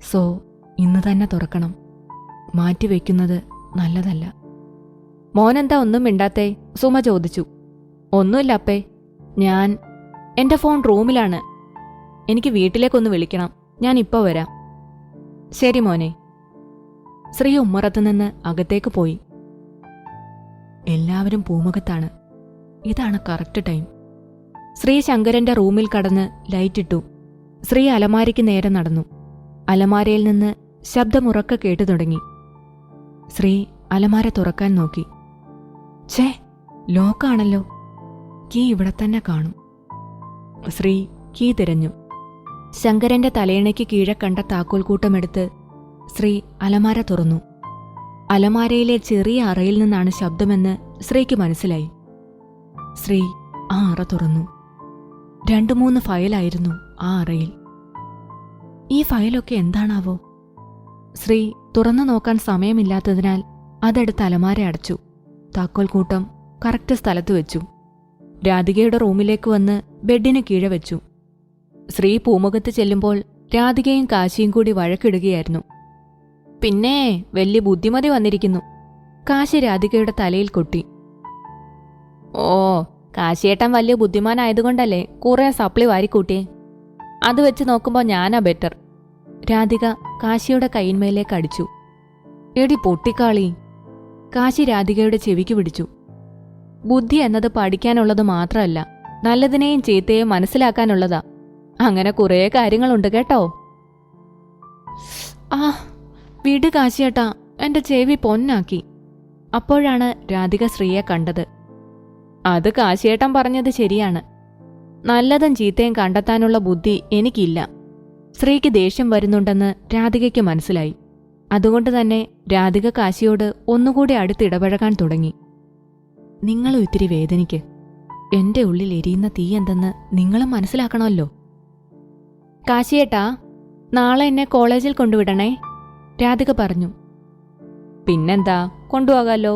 S1: സോ ഇന്ന് തന്നെ തുറക്കണം. മാറ്റിവെക്കുന്നത് നല്ലതല്ല. മോനെന്താ ഒന്നും മിണ്ടാത്തേ? സുമ ചോദിച്ചു. ഒന്നുമില്ല അപ്പേ, എന്റെ ഫോൺ റൂമിലാണ്. എനിക്ക് വീട്ടിലേക്കൊന്ന് വിളിക്കണം. ഞാൻ ഇപ്പോൾ വരാം. ശരി മോനെ. ശ്രീ ഉമ്മറത്തുനിന്ന് അകത്തേക്ക് പോയി. എല്ലാവരും പൂമുഖത്താണ്. ഇതാണ് കറക്റ്റ് ടൈം. ശ്രീ ശങ്കരന്റെ റൂമിൽ കടന്ന് ലൈറ്റിട്ടു. ശ്രീ അലമാരയ്ക്ക് നേരെ നടന്നു. അലമാരയിൽ നിന്ന് ശബ്ദമുറക്ക കേട്ടു തുടങ്ങി. ശ്രീ അലമാര തുറക്കാൻ നോക്കി. ഛേ, ലോക്കാണല്ലോ. കീ ഇവിടെ തന്നെ കാണും. ശ്രീ കീ തിരഞ്ഞു. ശങ്കരന്റെ തലയിണയ്ക്ക് കീഴെ കണ്ട താക്കോൽക്കൂട്ടമെടുത്ത് ശ്രീ അലമാര തുറന്നു. അലമാരയിലെ ചെറിയ അറയിൽ നിന്നാണ് ശബ്ദമെന്ന് ശ്രീക്ക് മനസ്സിലായി. ശ്രീ ആ അറ തുറന്നു. 2-3 ഫയലായിരുന്നു ആ അറയിൽ. ഈ ഫയലൊക്കെ എന്താണാവോ? ശ്രീ തുറന്നു നോക്കാൻ സമയമില്ലാത്തതിനാൽ അതെടുത്ത് അലമാര അടച്ചു. താക്കോൽക്കൂട്ടം കറക്റ്റ് സ്ഥലത്ത് വെച്ചു. രാധികയുടെ റൂമിലേക്ക് വന്ന് ബെഡിന് കീഴെ വെച്ചു. ശ്രീ പൂമുഖത്ത് ചെല്ലുമ്പോൾ രാധികയും കാശിയും കൂടി വഴക്കിടുകയായിരുന്നു. പിന്നെ വലിയ ബുദ്ധിമതി വന്നിരിക്കുന്നു. കാശി രാധികയുടെ തലയിൽ കൊട്ടി. ഓ, കാശിയേട്ടൻ വലിയ ബുദ്ധിമാനായതുകൊണ്ടല്ലേ കുറെ സപ്ലി വാരിക്കൂട്ടിയേ. അത് വെച്ച് നോക്കുമ്പോൾ ഞാനാ ബെറ്റർ. രാധിക കാശിയുടെ കൈന്മേലേക്ക് അടിച്ചു. എടി പൊട്ടിക്കാളി. കാശി രാധികയുടെ ചെവിക്ക് പിടിച്ചു. ബുദ്ധി എന്നത് പഠിക്കാനുള്ളത് മാത്രമല്ല, നല്ലതിനെയും ചീത്തയെയും മനസ്സിലാക്കാനുള്ളതാ. അങ്ങനെ കുറേ കാര്യങ്ങളുണ്ട് കേട്ടോ. ആ വീട് കാശിയേട്ടാ, എന്റെ ചെവി പൊന്നാക്കി. അപ്പോഴാണ് രാധിക ശ്രീയെ കണ്ടത്. അത് കാശിയേട്ടൻ പറഞ്ഞത് ശരിയാണ്. നല്ലതും ചീത്തയും കണ്ടെത്താനുള്ള ബുദ്ധി എനിക്കില്ല. ശ്രീക്ക് ദേഷ്യം വരുന്നുണ്ടെന്ന് രാധികയ്ക്ക് മനസ്സിലായി. അതുകൊണ്ട് തന്നെ രാധിക കാശിയോട് ഒന്നുകൂടി അടുത്തിടപഴകാൻ തുടങ്ങി. നിങ്ങളും ഇത്തിരി വേദനിക്ക്. എന്റെ ഉള്ളിൽ എരിയുന്ന തീ എന്തെന്ന് നിങ്ങളും മനസ്സിലാക്കണമല്ലോ. കാശിയേട്ടാ, നാളെ എന്നെ കോളേജിൽ കൊണ്ടുവിടണേ, രാധിക പറഞ്ഞു. പിന്നെന്താ, കൊണ്ടുപോകാലോ.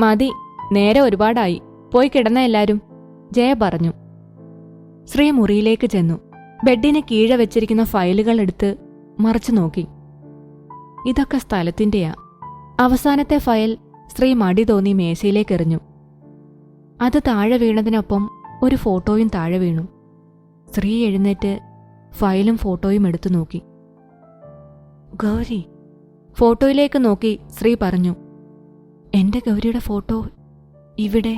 S1: മതി, നേരെ ഒരുപാടായി, പോയി കിടന്ന എല്ലാരും, ജയ പറഞ്ഞു. ശ്രീ മുറിയിലേക്ക് ചെന്നു. ബെഡിന് കീഴെ വെച്ചിരിക്കുന്ന ഫയലുകൾ എടുത്ത് മറച്ചു നോക്കി. ഇതൊക്കെ സ്ഥലത്തിന്റെയാ. അവസാനത്തെ ഫയൽ ശ്രീ മടി തോന്നി മേശയിലേക്ക് എറിഞ്ഞു. അത് താഴെ വീണതിനൊപ്പം ഒരു ഫോട്ടോയും താഴെ വീണു. ശ്രീ എഴുന്നേറ്റ് ഫയലും ഫോട്ടോയും എടുത്തു നോക്കി. ഗൗരി. ഫോട്ടോയിലേക്ക് നോക്കി ശ്രീ പറഞ്ഞു. എന്റെ ഗൗരിയുടെ ഫോട്ടോ ഇവിടെ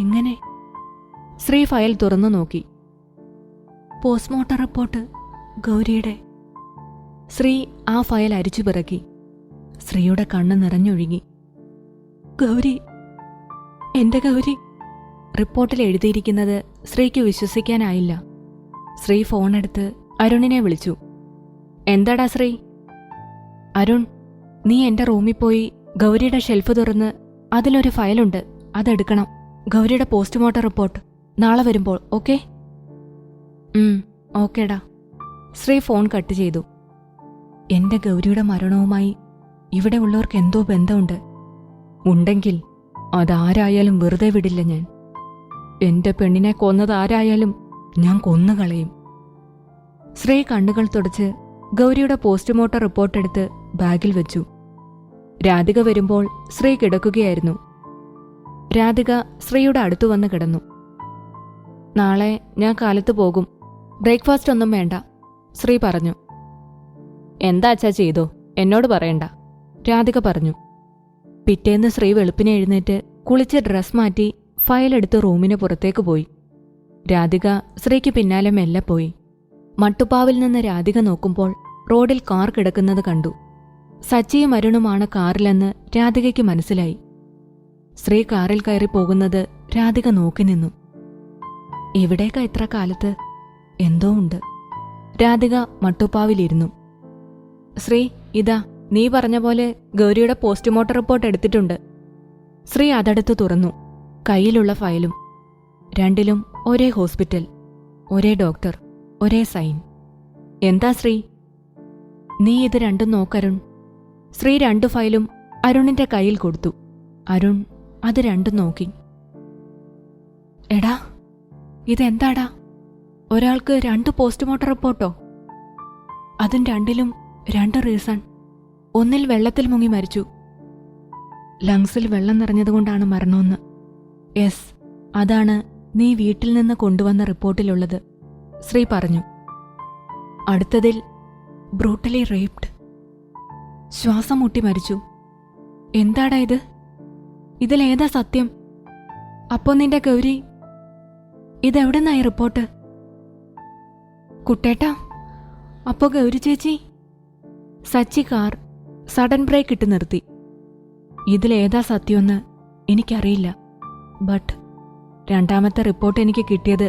S1: എങ്ങനെ? ശ്രീ ഫയൽ തുറന്നു നോക്കി. പോസ്റ്റ്മോർട്ടം റിപ്പോർട്ട് ഗൗരിയുടെ. ശ്രീ ആ ഫയൽ അരിച്ചു പിറക്കി. ശ്രീയുടെ കണ്ണ് നിറഞ്ഞൊഴുകി. ഗൗരി, എന്റെ ഗൗരി. റിപ്പോർട്ടിൽ എഴുതിയിരിക്കുന്നത് ശ്രീക്ക് വിശ്വസിക്കാനായില്ല. ശ്രീ ഫോണെടുത്ത് അരുണിനെ വിളിച്ചു. എന്താടാ ശ്രീ? അരുൺ, നീ എന്റെ റൂമിൽ പോയി ഗൗരിയുടെ ഷെൽഫ് തുറന്ന് അതിലൊരു ഫയലുണ്ട്, അതെടുക്കണം. ഗൗരിയുടെ പോസ്റ്റ്മോർട്ടം റിപ്പോർട്ട് നാളെ വരുമ്പോൾ, ഓക്കെ? ഓക്കേടാ. ശ്രീ ഫോൺ കട്ട് ചെയ്തു. എന്റെ ഗൗരിയുടെ മരണവുമായി ഇവിടെ ഉള്ളവർക്ക് എന്തോ ബന്ധമുണ്ട്. ഉണ്ടെങ്കിൽ അതാരായാലും വെറുതെ വിടില്ല ഞാൻ. എന്റെ പെണ്ണിനെ കൊന്നതാരായാലും ഞാൻ കൊന്നുകളയും. ശ്രീ കണ്ണുകൾ തുടച്ച് ഗൗരിയുടെ പോസ്റ്റ്മോർട്ടം റിപ്പോർട്ടെടുത്ത് ബാഗിൽ വെച്ചു. രാധിക വരുമ്പോൾ ശ്രീ കിടക്കുകയായിരുന്നു. രാധിക ശ്രീയുടെ അടുത്തു വന്ന് കിടന്നു. നാളെ ഞാൻ കാലത്ത് പോകും, ബ്രേക്ക്ഫാസ്റ്റ് ഒന്നും വേണ്ട, ശ്രീ പറഞ്ഞു. എന്താ അച്ഛാ ചെയ്തോ, എന്നോട് പറയണ്ട, രാധിക പറഞ്ഞു. പിറ്റേന്ന് ശ്രീ വെളുപ്പിനെ എഴുന്നേറ്റ് കുളിച്ച് ഡ്രസ് മാറ്റി ഫയലെടുത്ത് റൂമിന് പുറത്തേക്ക് പോയി. രാധിക ശ്രീക്ക് പിന്നാലെ മെല്ലെ പോയി. മട്ടുപ്പാവിൽ നിന്ന് രാധിക നോക്കുമ്പോൾ റോഡിൽ കാർ കിടക്കുന്നത് കണ്ടു. സച്ചിയും അരുണുമാണ് കാറിലെന്ന് രാധികയ്ക്ക് മനസ്സിലായി. ശ്രീ കാറിൽ കയറി പോകുന്നത് രാധിക നോക്കി നിന്നു. എവിടേക്കാ ഇത്ര കാലത്ത്? എന്തോ ഉണ്ട്. രാധിക മട്ടുപ്പാവിലിരുന്നു. ശ്രീ, ഇതാ നീ പറഞ്ഞ പോലെ ഗൗരിയുടെ പോസ്റ്റ്മോർട്ടം റിപ്പോർട്ട് എടുത്തിട്ടുണ്ട്. ശ്രീ അതെടുത്ത് തുറന്നു. കയ്യിലുള്ള ഫയലും. രണ്ടിലും ഒരേ ഹോസ്പിറ്റൽ, ഒരേ ഡോക്ടർ, ഒരേ സൈൻ. എന്താ ശ്രീ? നീ ഇത് രണ്ടും നോക്കരുൺ. ശ്രീ 2 ഫയലും അരുണിന്റെ കയ്യിൽ കൊടുത്തു. അരുൺ അത് രണ്ടും നോക്കി. എടാ, ഇതെന്താടാ? ഒരാൾക്ക് 2 പോസ്റ്റ്മോർട്ടം റിപ്പോർട്ടോ? അതും രണ്ടിലും 2 റീസൺ. ഒന്നിൽ വെള്ളത്തിൽ മുങ്ങി മരിച്ചു. ലങ്സിൽ വെള്ളം നിറഞ്ഞതുകൊണ്ടാണ് മരണമെന്ന്. യെസ്, അതാണ് നീ വീട്ടിൽ നിന്ന് കൊണ്ടുവന്ന റിപ്പോർട്ടിലുള്ളത്, ശ്രീ പറഞ്ഞു. അടുത്തതിൽ ബ്രൂട്ടലി റേപ്ഡ്, ശ്വാസം മുട്ടി മരിച്ചു. എന്താടാ ഇത്? ഇതിലേതാ സത്യം? അപ്പോ നിന്റെ ഗൗരി? ഇതെവിടുന്നായി റിപ്പോർട്ട്? കുട്ടേട്ടാ, അപ്പോ ഗൗരി ചേച്ചി? സച്ചി കാർ സഡൻ ബ്രേക്ക് ഇട്ട് നിർത്തി. ഇതിലേതാ സത്യമെന്ന് എനിക്കറിയില്ല, ബട്ട് രണ്ടാമത്തെ റിപ്പോർട്ട് എനിക്ക് കിട്ടിയത്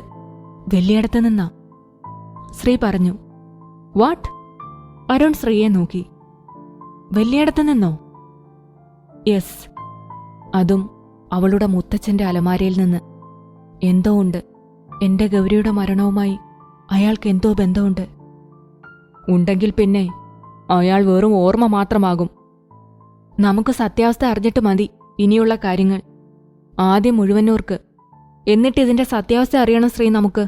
S1: വെള്ളിയടത്ത് നിന്നാ, ശ്രീ പറഞ്ഞു. വാട്ട്? അരുൺ ശ്രീയെ നോക്കി. വെള്ളിയടത്ത് നിന്നോ? യെസ്, അതും അവളുടെ മുത്തച്ഛന്റെ അലമാരയിൽ നിന്ന്. എന്തോ ഉണ്ട്. എന്റെ ഗൗരിയുടെ മരണവുമായി അയാൾക്ക് എന്തോ ബന്ധമുണ്ട്. ഉണ്ടെങ്കിൽ പിന്നെ അയാൾ വെറും ഓർമ്മ മാത്രമാകും. നമുക്ക് സത്യാവസ്ഥ അറിഞ്ഞിട്ട് മതി ഇനിയുള്ള കാര്യങ്ങൾ. ആദ്യം മുഴുവനൂർക്ക്, എന്നിട്ട് ഇതിന്റെ സത്യാവസ്ഥ അറിയണം ശ്രീ നമുക്ക്.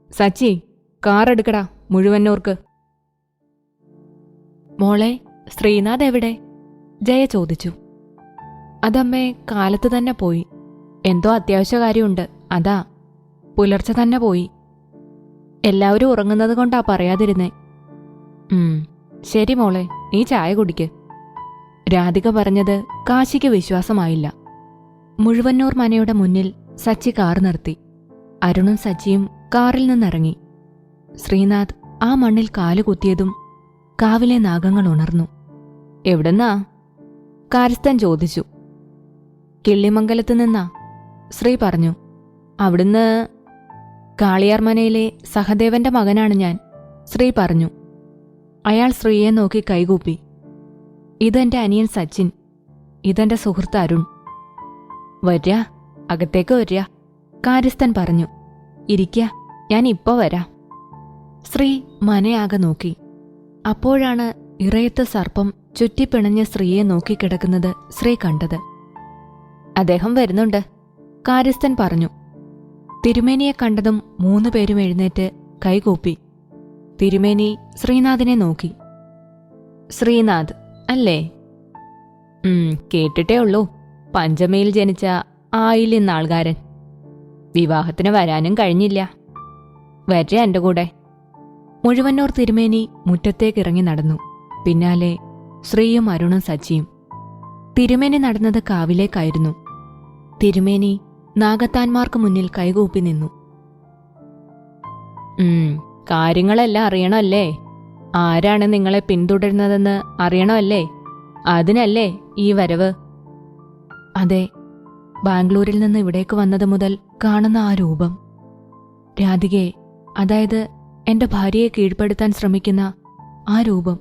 S1: സച്ചി, കാർ എടുക്കടാ മുഴുവനൂർക്ക്. മോളെ, ശ്രീനാഥ് എവിടെ? ജയ ചോദിച്ചു. അതമ്മേ കാലത്ത് തന്നെ പോയി. എന്തോ അത്യാവശ്യ കാര്യമുണ്ട്, അതാ. പുലർച്ചെ തന്നെ പോയി. എല്ലാവരും ഉറങ്ങുന്നത് കൊണ്ടാ പറയാതിരുന്നേ. ശരി മോളെ, നീ ചായ കുടിക്ക്. രാധിക പറഞ്ഞത് കാശിക്ക് വിശ്വാസമായില്ല. മുഴുവന്നൂർ മനയുടെ മുന്നിൽ സച്ചി കാർ നിർത്തി. അരുണും സച്ചിയും കാറിൽ നിന്നിറങ്ങി. ശ്രീനാഥ് ആ മണ്ണിൽ കാലുകുത്തിയതും കാവിലെ നാഗങ്ങൾ ഉണർന്നു. എവിടുന്നാ? കാര്യസ്ഥൻ ചോദിച്ചു. കിള്ളിമംഗലത്ത് നിന്നാ, ശ്രീ പറഞ്ഞു. അവിടുന്ന്? കാളിയാർമനയിലെ സഹദേവന്റെ മകനാണ് ഞാൻ, ശ്രീ പറഞ്ഞു. അയാൾ ശ്രീയെ നോക്കി കൈകൂപ്പി. ഇതെന്റെ അനിയൻ സച്ചിൻ, ഇതെന്റെ സുഹൃത്ത് അരുൺ. വര്യ, അകത്തേക്ക് വര്യ, കാര്യസ്ഥൻ പറഞ്ഞു. ഇരിക്ക, ഞാൻ ഇപ്പോ വരാം. ശ്രീ മനയാകെ നോക്കി. അപ്പോഴാണ് ഇറയത്ത് സർപ്പം ചുറ്റിപ്പിണഞ്ഞ് സ്ത്രീയെ നോക്കിക്കിടക്കുന്നത് ശ്രീ കണ്ടത്. അദ്ദേഹം വരുന്നുണ്ട്, കാര്യസ്ഥൻ പറഞ്ഞു. തിരുമേനിയെ കണ്ടതും 3 പേരും എഴുന്നേറ്റ് കൈകൂപ്പി. തിരുമേനി ശ്രീനാഥിനെ നോക്കി. ശ്രീനാഥ് അല്ലേ? കേട്ടിട്ടേ ഉള്ളൂ. പഞ്ചമയിൽ ജനിച്ച ആയില്യനാൾകാരൻ. വിവാഹത്തിന് വരാനും കഴിഞ്ഞില്ല. വര്യ എന്റെ കൂടെ. മുഴുവന്നൂർ തിരുമേനി മുറ്റത്തേക്കിറങ്ങി നടന്നു. പിന്നാലെ ശ്രീയും അരുണും സച്ചിയും. തിരുമേനി നടന്നത് കാവിലേക്കായിരുന്നു. തിരുമേനി നാഗത്താന്മാർക്ക് മുന്നിൽ കൈകൂപ്പി നിന്നു. കാര്യങ്ങളെല്ലാം അറിയണമല്ലേ? ആരാണ് നിങ്ങളെ പിന്തുടരുന്നതെന്ന് അറിയണമല്ലേ? അതിനല്ലേ ഈ വരവ്? അതെ, ബാംഗ്ലൂരിൽ നിന്ന് ഇവിടേക്ക് വന്നത് മുതൽ കാണുന്ന ആ രൂപം. രാധികയെ, അതായത് എന്റെ ഭാര്യയെ കീഴ്പ്പെടുത്താൻ ശ്രമിക്കുന്ന ആ രൂപം,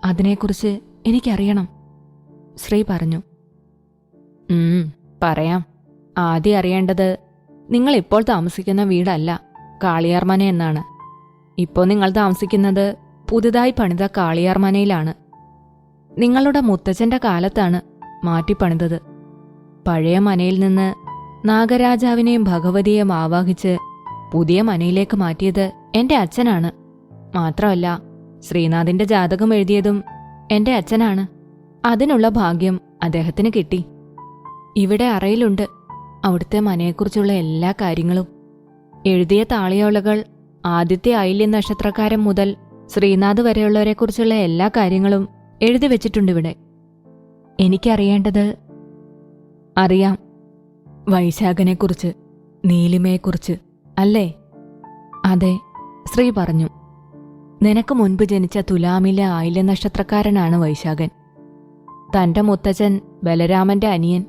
S1: അതിനെക്കുറിച്ച് എനിക്കറിയണം, ശ്രീ പറഞ്ഞു. പറയാം. ആദ്യം അറിയേണ്ടത് നിങ്ങൾ ഇപ്പോൾ താമസിക്കുന്ന വീടല്ല കാളിയാർമന എന്നാണ്. ഇപ്പോൾ നിങ്ങൾ താമസിക്കുന്നത് പുതുതായി പണിത കാളിയാർമനയിലാണ്. നിങ്ങളുടെ മുത്തച്ഛന്റെ കാലത്താണ് മാറ്റിപ്പണിതത്. പഴയ മനയിൽ നിന്ന് നാഗരാജാവിനെയും ഭഗവതിയെയും ആവാഹിച്ച് പുതിയ മനയിലേക്ക് മാറ്റിയത് എന്റെ അച്ഛനാണ്. മാത്രമല്ല, ശ്രീനാഥിന്റെ ജാതകം എഴുതിയതും എന്റെ അച്ഛനാണ്. അതിനുള്ള ഭാഗ്യം അദ്ദേഹത്തിന് കിട്ടി. ഇവിടെ അറയിലുണ്ട് അവിടുത്തെ മനയെക്കുറിച്ചുള്ള എല്ലാ കാര്യങ്ങളും. എഴുതിയ താളിയോലകൾ ആദ്യത്തെ ആയില്യ നക്ഷത്രക്കാരൻ മുതൽ ശ്രീനാഥ് വരെയുള്ളവരെക്കുറിച്ചുള്ള എല്ലാ കാര്യങ്ങളും എഴുതി വെച്ചിട്ടുണ്ടിവിടെ. എനിക്കറിയേണ്ടത് അറിയാം. വൈശാഖനെക്കുറിച്ച്, നീലിമയെക്കുറിച്ച് അല്ലേ? അതെ, ശ്രീ പറഞ്ഞു. നിനക്ക് മുൻപ് ജനിച്ച തുലാമിലെ ആയില്യ നക്ഷത്രക്കാരനാണ് വൈശാഖൻ. തന്റെ മുത്തച്ഛൻ ബലരാമന്റെ അനിയൻ.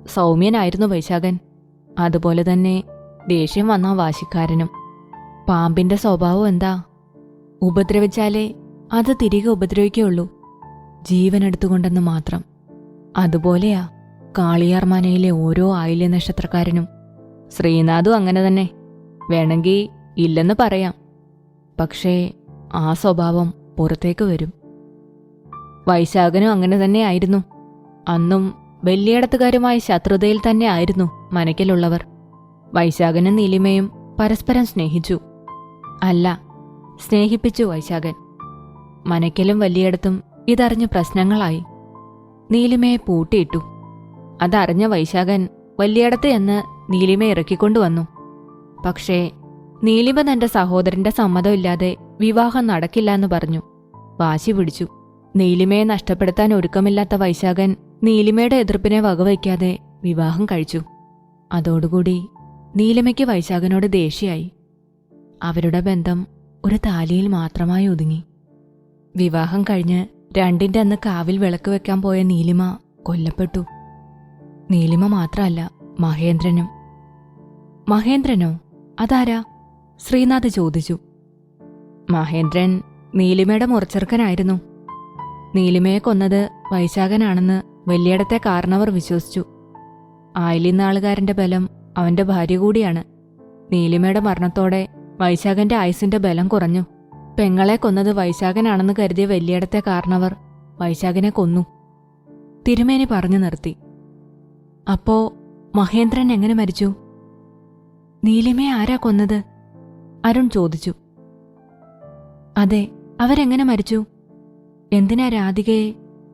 S1: സൗമ്യനായിരുന്നു വൈശാഖൻ. അതുപോലെ തന്നെ ദേഷ്യം വന്ന വാശിക്കാരനും. പാമ്പിന്റെ സ്വഭാവം എന്താ? ഉപദ്രവിച്ചാലേ അത് തിരികെ ഉപദ്രവിക്കുകയുള്ളൂ, ജീവനെടുത്തുകൊണ്ടെന്ന് മാത്രം. അതുപോലെയാ കാളിയാർമനയിലെ ഓരോ ആയില്യ നക്ഷത്രക്കാരനും. ശ്രീനാഥും അങ്ങനെ തന്നെ. വേണമെങ്കിൽ ഇല്ലെന്ന് പറയാം, പക്ഷേ ആ സ്വഭാവം പുറത്തേക്ക് വരും. വൈശാഖനും അങ്ങനെ തന്നെ ആയിരുന്നു. അന്നും വലിയടത്തുകാരുമായി ശത്രുതയിൽ തന്നെ ആയിരുന്നു മനയ്ക്കലുള്ളവർ. വൈശാഖനും നീലിമയും പരസ്പരം സ്നേഹിച്ചു. അല്ല, സ്നേഹിപ്പിച്ചു വൈശാഖൻ. മനയ്ക്കലും വലിയടത്തും ഇതറിഞ്ഞ് പ്രശ്നങ്ങളായി. നീലിമയെ പൂട്ടിയിട്ടു. അതറിഞ്ഞ വൈശാഖൻ വലിയടത്ത് എന്ന് നീലിമ ഇറക്കിക്കൊണ്ടുവന്നു. പക്ഷേ നീലിമ തന്റെ സഹോദരന്റെ സമ്മതമില്ലാതെ വിവാഹം നടക്കില്ല എന്ന് പറഞ്ഞു. വാശി പിടിച്ചു. നീലിമയെ നഷ്ടപ്പെടുത്താൻ ഒരുക്കമില്ലാത്ത വൈശാഖൻ നീലിമയുടെ എതിർപ്പിനെ വകവയ്ക്കാതെ വിവാഹം കഴിച്ചു. അതോടുകൂടി നീലിമയ്ക്ക് വൈശാഖനോട് ദേഷ്യമായി. അവരുടെ ബന്ധം ഒരു താലിയിൽ മാത്രമായി ഒതുങ്ങി. വിവാഹം കഴിഞ്ഞ് 2ന്റെ അന്ന് കാവിൽ വിളക്ക് വെക്കാൻ പോയ നീലിമ കൊല്ലപ്പെട്ടു. നീലിമ മാത്രമല്ല, മഹേന്ദ്രനും. മഹേന്ദ്രനോ? അതാരാ? ശ്രീനാഥ് ചോദിച്ചു. മഹേന്ദ്രൻ നീലിമയുടെ മുറച്ചെറുക്കനായിരുന്നു. നീലിമയെ കൊന്നത് വൈശാഖനാണെന്ന് വലിയടത്തെ കാരണവർ വിശ്വസിച്ചു. ആയില്യനാളുകാരന്റെ ബലം അവന്റെ ഭാര്യ കൂടിയാണ്. നീലിമയുടെ മരണത്തോടെ വൈശാഖന്റെ ആയുസിന്റെ ബലം കുറഞ്ഞു. പെങ്ങളെ കൊന്നത് വൈശാഖനാണെന്ന് കരുതിയ വലിയടത്തെ കാരണവർ വൈശാഖനെ കൊന്നു. തിരുമേനി പറഞ്ഞു നിർത്തി. അപ്പോ മഹേന്ദ്രൻ എങ്ങനെ മരിച്ചു? നീലിമയെ ആരാ കൊന്നത്? അരുൺ ചോദിച്ചു. അതെ, അവരെങ്ങനെ മരിച്ചു? എന്തിനാ രാധികയെ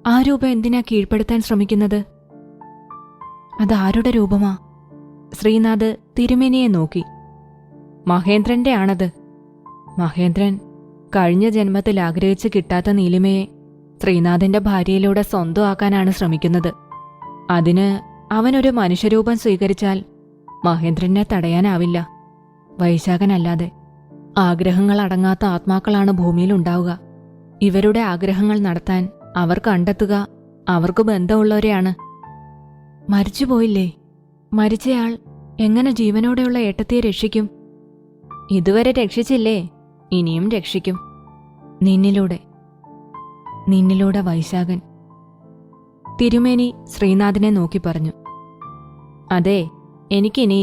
S1: ആ രൂപം എന്തിനാ കീഴ്പ്പെടുത്താൻ ശ്രമിക്കുന്നത്? അതാരുടെ രൂപമാ? ശ്രീനാഥ് തിരുമേനിയെ നോക്കി. മഹേന്ദ്രന്റെ ആണത്. മഹേന്ദ്രൻ കഴിഞ്ഞ ജന്മത്തിൽ ആഗ്രഹിച്ച് കിട്ടാത്ത നീലിമയെ ശ്രീനാഥന്റെ ഭാര്യയിലൂടെ സ്വന്തമാക്കാനാണ് ശ്രമിക്കുന്നത്. അതിന് അവനൊരു മനുഷ്യരൂപം സ്വീകരിച്ചാൽ മഹേന്ദ്രനെ തടയാനാവില്ല, വൈശാഖനല്ലാതെ. ആഗ്രഹങ്ങൾ അടങ്ങാത്ത ആത്മാക്കളാണ് ഭൂമിയിലുണ്ടാവുക. ഇവരുടെ ആഗ്രഹങ്ങൾ നടത്താൻ അവർ കണ്ടെത്തുക അവർക്ക് ബന്ധമുള്ളവരെയാണ്. മരിച്ചുപോയില്ലേ? മരിച്ചയാൾ എങ്ങനെ ജീവനോടെയുള്ള ഏട്ടത്തിയെ രക്ഷിക്കും? ഇതുവരെ രക്ഷിച്ചില്ലേ, ഇനിയും രക്ഷിക്കും. നിന്നിലൂടെ വൈശാഖൻ. തിരുമേനി ശ്രീനാഥിനെ നോക്കി പറഞ്ഞു. അതെ, എനിക്കിനി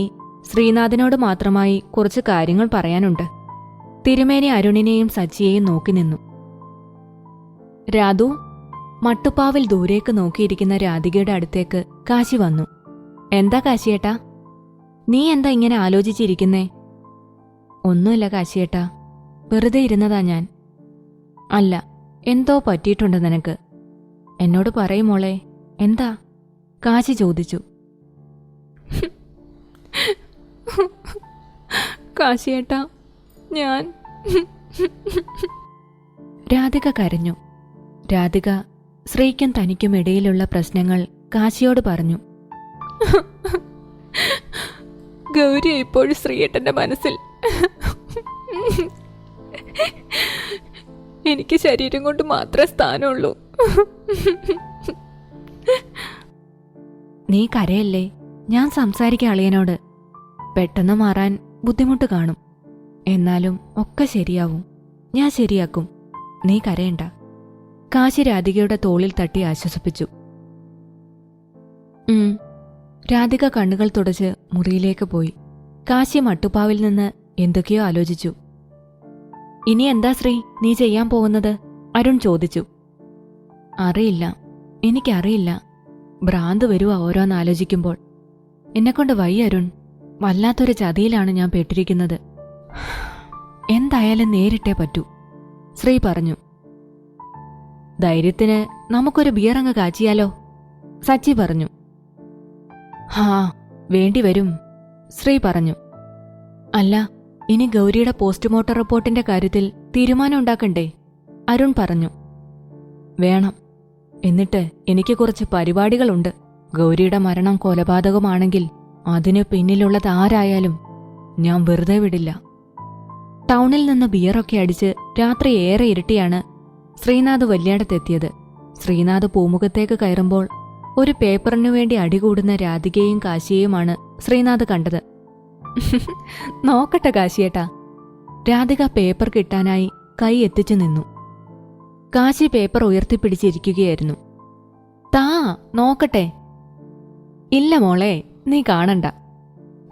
S1: ശ്രീനാഥിനോട് മാത്രമായി കുറച്ച് കാര്യങ്ങൾ പറയാനുണ്ട്. തിരുമേനി അരുണിനെയും സച്ചിയെയും നോക്കി നിന്നു. രാധു. മട്ടുപ്പാവിൽ ദൂരേക്ക് നോക്കിയിരിക്കുന്ന രാധികയുടെ അടുത്തേക്ക് കാശി വന്നു. എന്താ കാശിയേട്ടാ? നീ എന്താ ഇങ്ങനെ ആലോചിച്ചിരിക്കുന്നേ? ഒന്നുമില്ല കാശിയേട്ടാ, വെറുതെ ഇരുന്നതാ ഞാൻ. അല്ല, എന്തോ പറ്റിയിട്ടുണ്ട് നിനക്ക്. എന്നോട് പറയും മോളെ, എന്താ? കാശി ചോദിച്ചു. കാശിയേട്ടാ, ഞാൻ... രാധിക കരഞ്ഞു. രാധിക ശ്രീക്കും തനിക്കും ഇടയിലുള്ള പ്രശ്നങ്ങൾ കാശിയോട് പറഞ്ഞു. ഗൗരി ഇപ്പോഴും ശ്രീയേട്ടന്റെ മനസ്സിൽ. എനിക്ക് ശരീരം കൊണ്ട് മാത്രമേ സ്ഥാനമുള്ളൂ. നീ കരയല്ലേ, ഞാൻ സംസാരിക്കാം അളിയനോട്. പെട്ടെന്ന് മാറാൻ ബുദ്ധിമുട്ട് കാണും, എന്നാലും ഒക്കെ ശരിയാവും. ഞാൻ ശരിയാക്കും, നീ കരയണ്ട. കാശി രാധികയുടെ തോളിൽ തട്ടി ആശ്വസിപ്പിച്ചു. രാധിക കണ്ണുകൾ തുടച്ച് മുറിയിലേക്ക് പോയി. കാശി മട്ടുപ്പാവിൽ നിന്ന് എന്തൊക്കെയോ ആലോചിച്ചു. ഇനി എന്താ ശ്രീ നീ ചെയ്യാൻ പോകുന്നത്? അരുൺ ചോദിച്ചു. അറിയില്ല, എനിക്കറിയില്ല. ഭ്രാന്ത് വരുവാ ഓരോന്നാലോചിക്കുമ്പോൾ. എന്നെക്കൊണ്ട് വയ്യ അരുൺ, വല്ലാത്തൊരു ചതിയിലാണ് ഞാൻ പെട്ടിരിക്കുന്നത്. എന്തായാലും നേരിട്ടേ പറ്റൂ, ശ്രീ പറഞ്ഞു. ധൈര്യത്തിന് നമുക്കൊരു ബിയറങ്ങ് കാച്ചിയാലോ? സച്ചി പറഞ്ഞു. ഹാ, വേണ്ടിവരും, ശ്രീ പറഞ്ഞു. അല്ല, ഇനി ഗൗരിയുടെ പോസ്റ്റ്മോർട്ടം റിപ്പോർട്ടിന്റെ കാര്യത്തിൽ തീരുമാനം ഉണ്ടാക്കണ്ടേ? അരുൺ പറഞ്ഞു. വേണം. എന്നിട്ട് എനിക്ക് കുറച്ച് പരിപാടികളുണ്ട്. ഗൗരിയുടെ മരണം കൊലപാതകമാണെങ്കിൽ അതിന് പിന്നിലുള്ളത് ആരായാലും ഞാൻ വെറുതെ വിടില്ല. ടൗണിൽ നിന്ന് ബിയറൊക്കെ അടിച്ച് രാത്രി ഏറെ ഇരുട്ടിയാണ് ശ്രീനാഥ് വല്യാടത്തെത്തിയത്. ശ്രീനാഥ് പൂമുഖത്തേക്ക് കയറുമ്പോൾ ഒരു പേപ്പറിനു വേണ്ടി അടികൂടുന്ന രാധികയും കാശിയെയുമാണ് ശ്രീനാഥ് കണ്ടത്. നോക്കട്ടെ കാശിയേട്ടാ. രാധിക പേപ്പർ കിട്ടാനായി കൈ എത്തിച്ചു നിന്നു. കാശി പേപ്പർ ഉയർത്തിപ്പിടിച്ചിരിക്കുകയായിരുന്നു. താ, നോക്കട്ടെ. ഇല്ല മോളെ, നീ കാണണ്ട.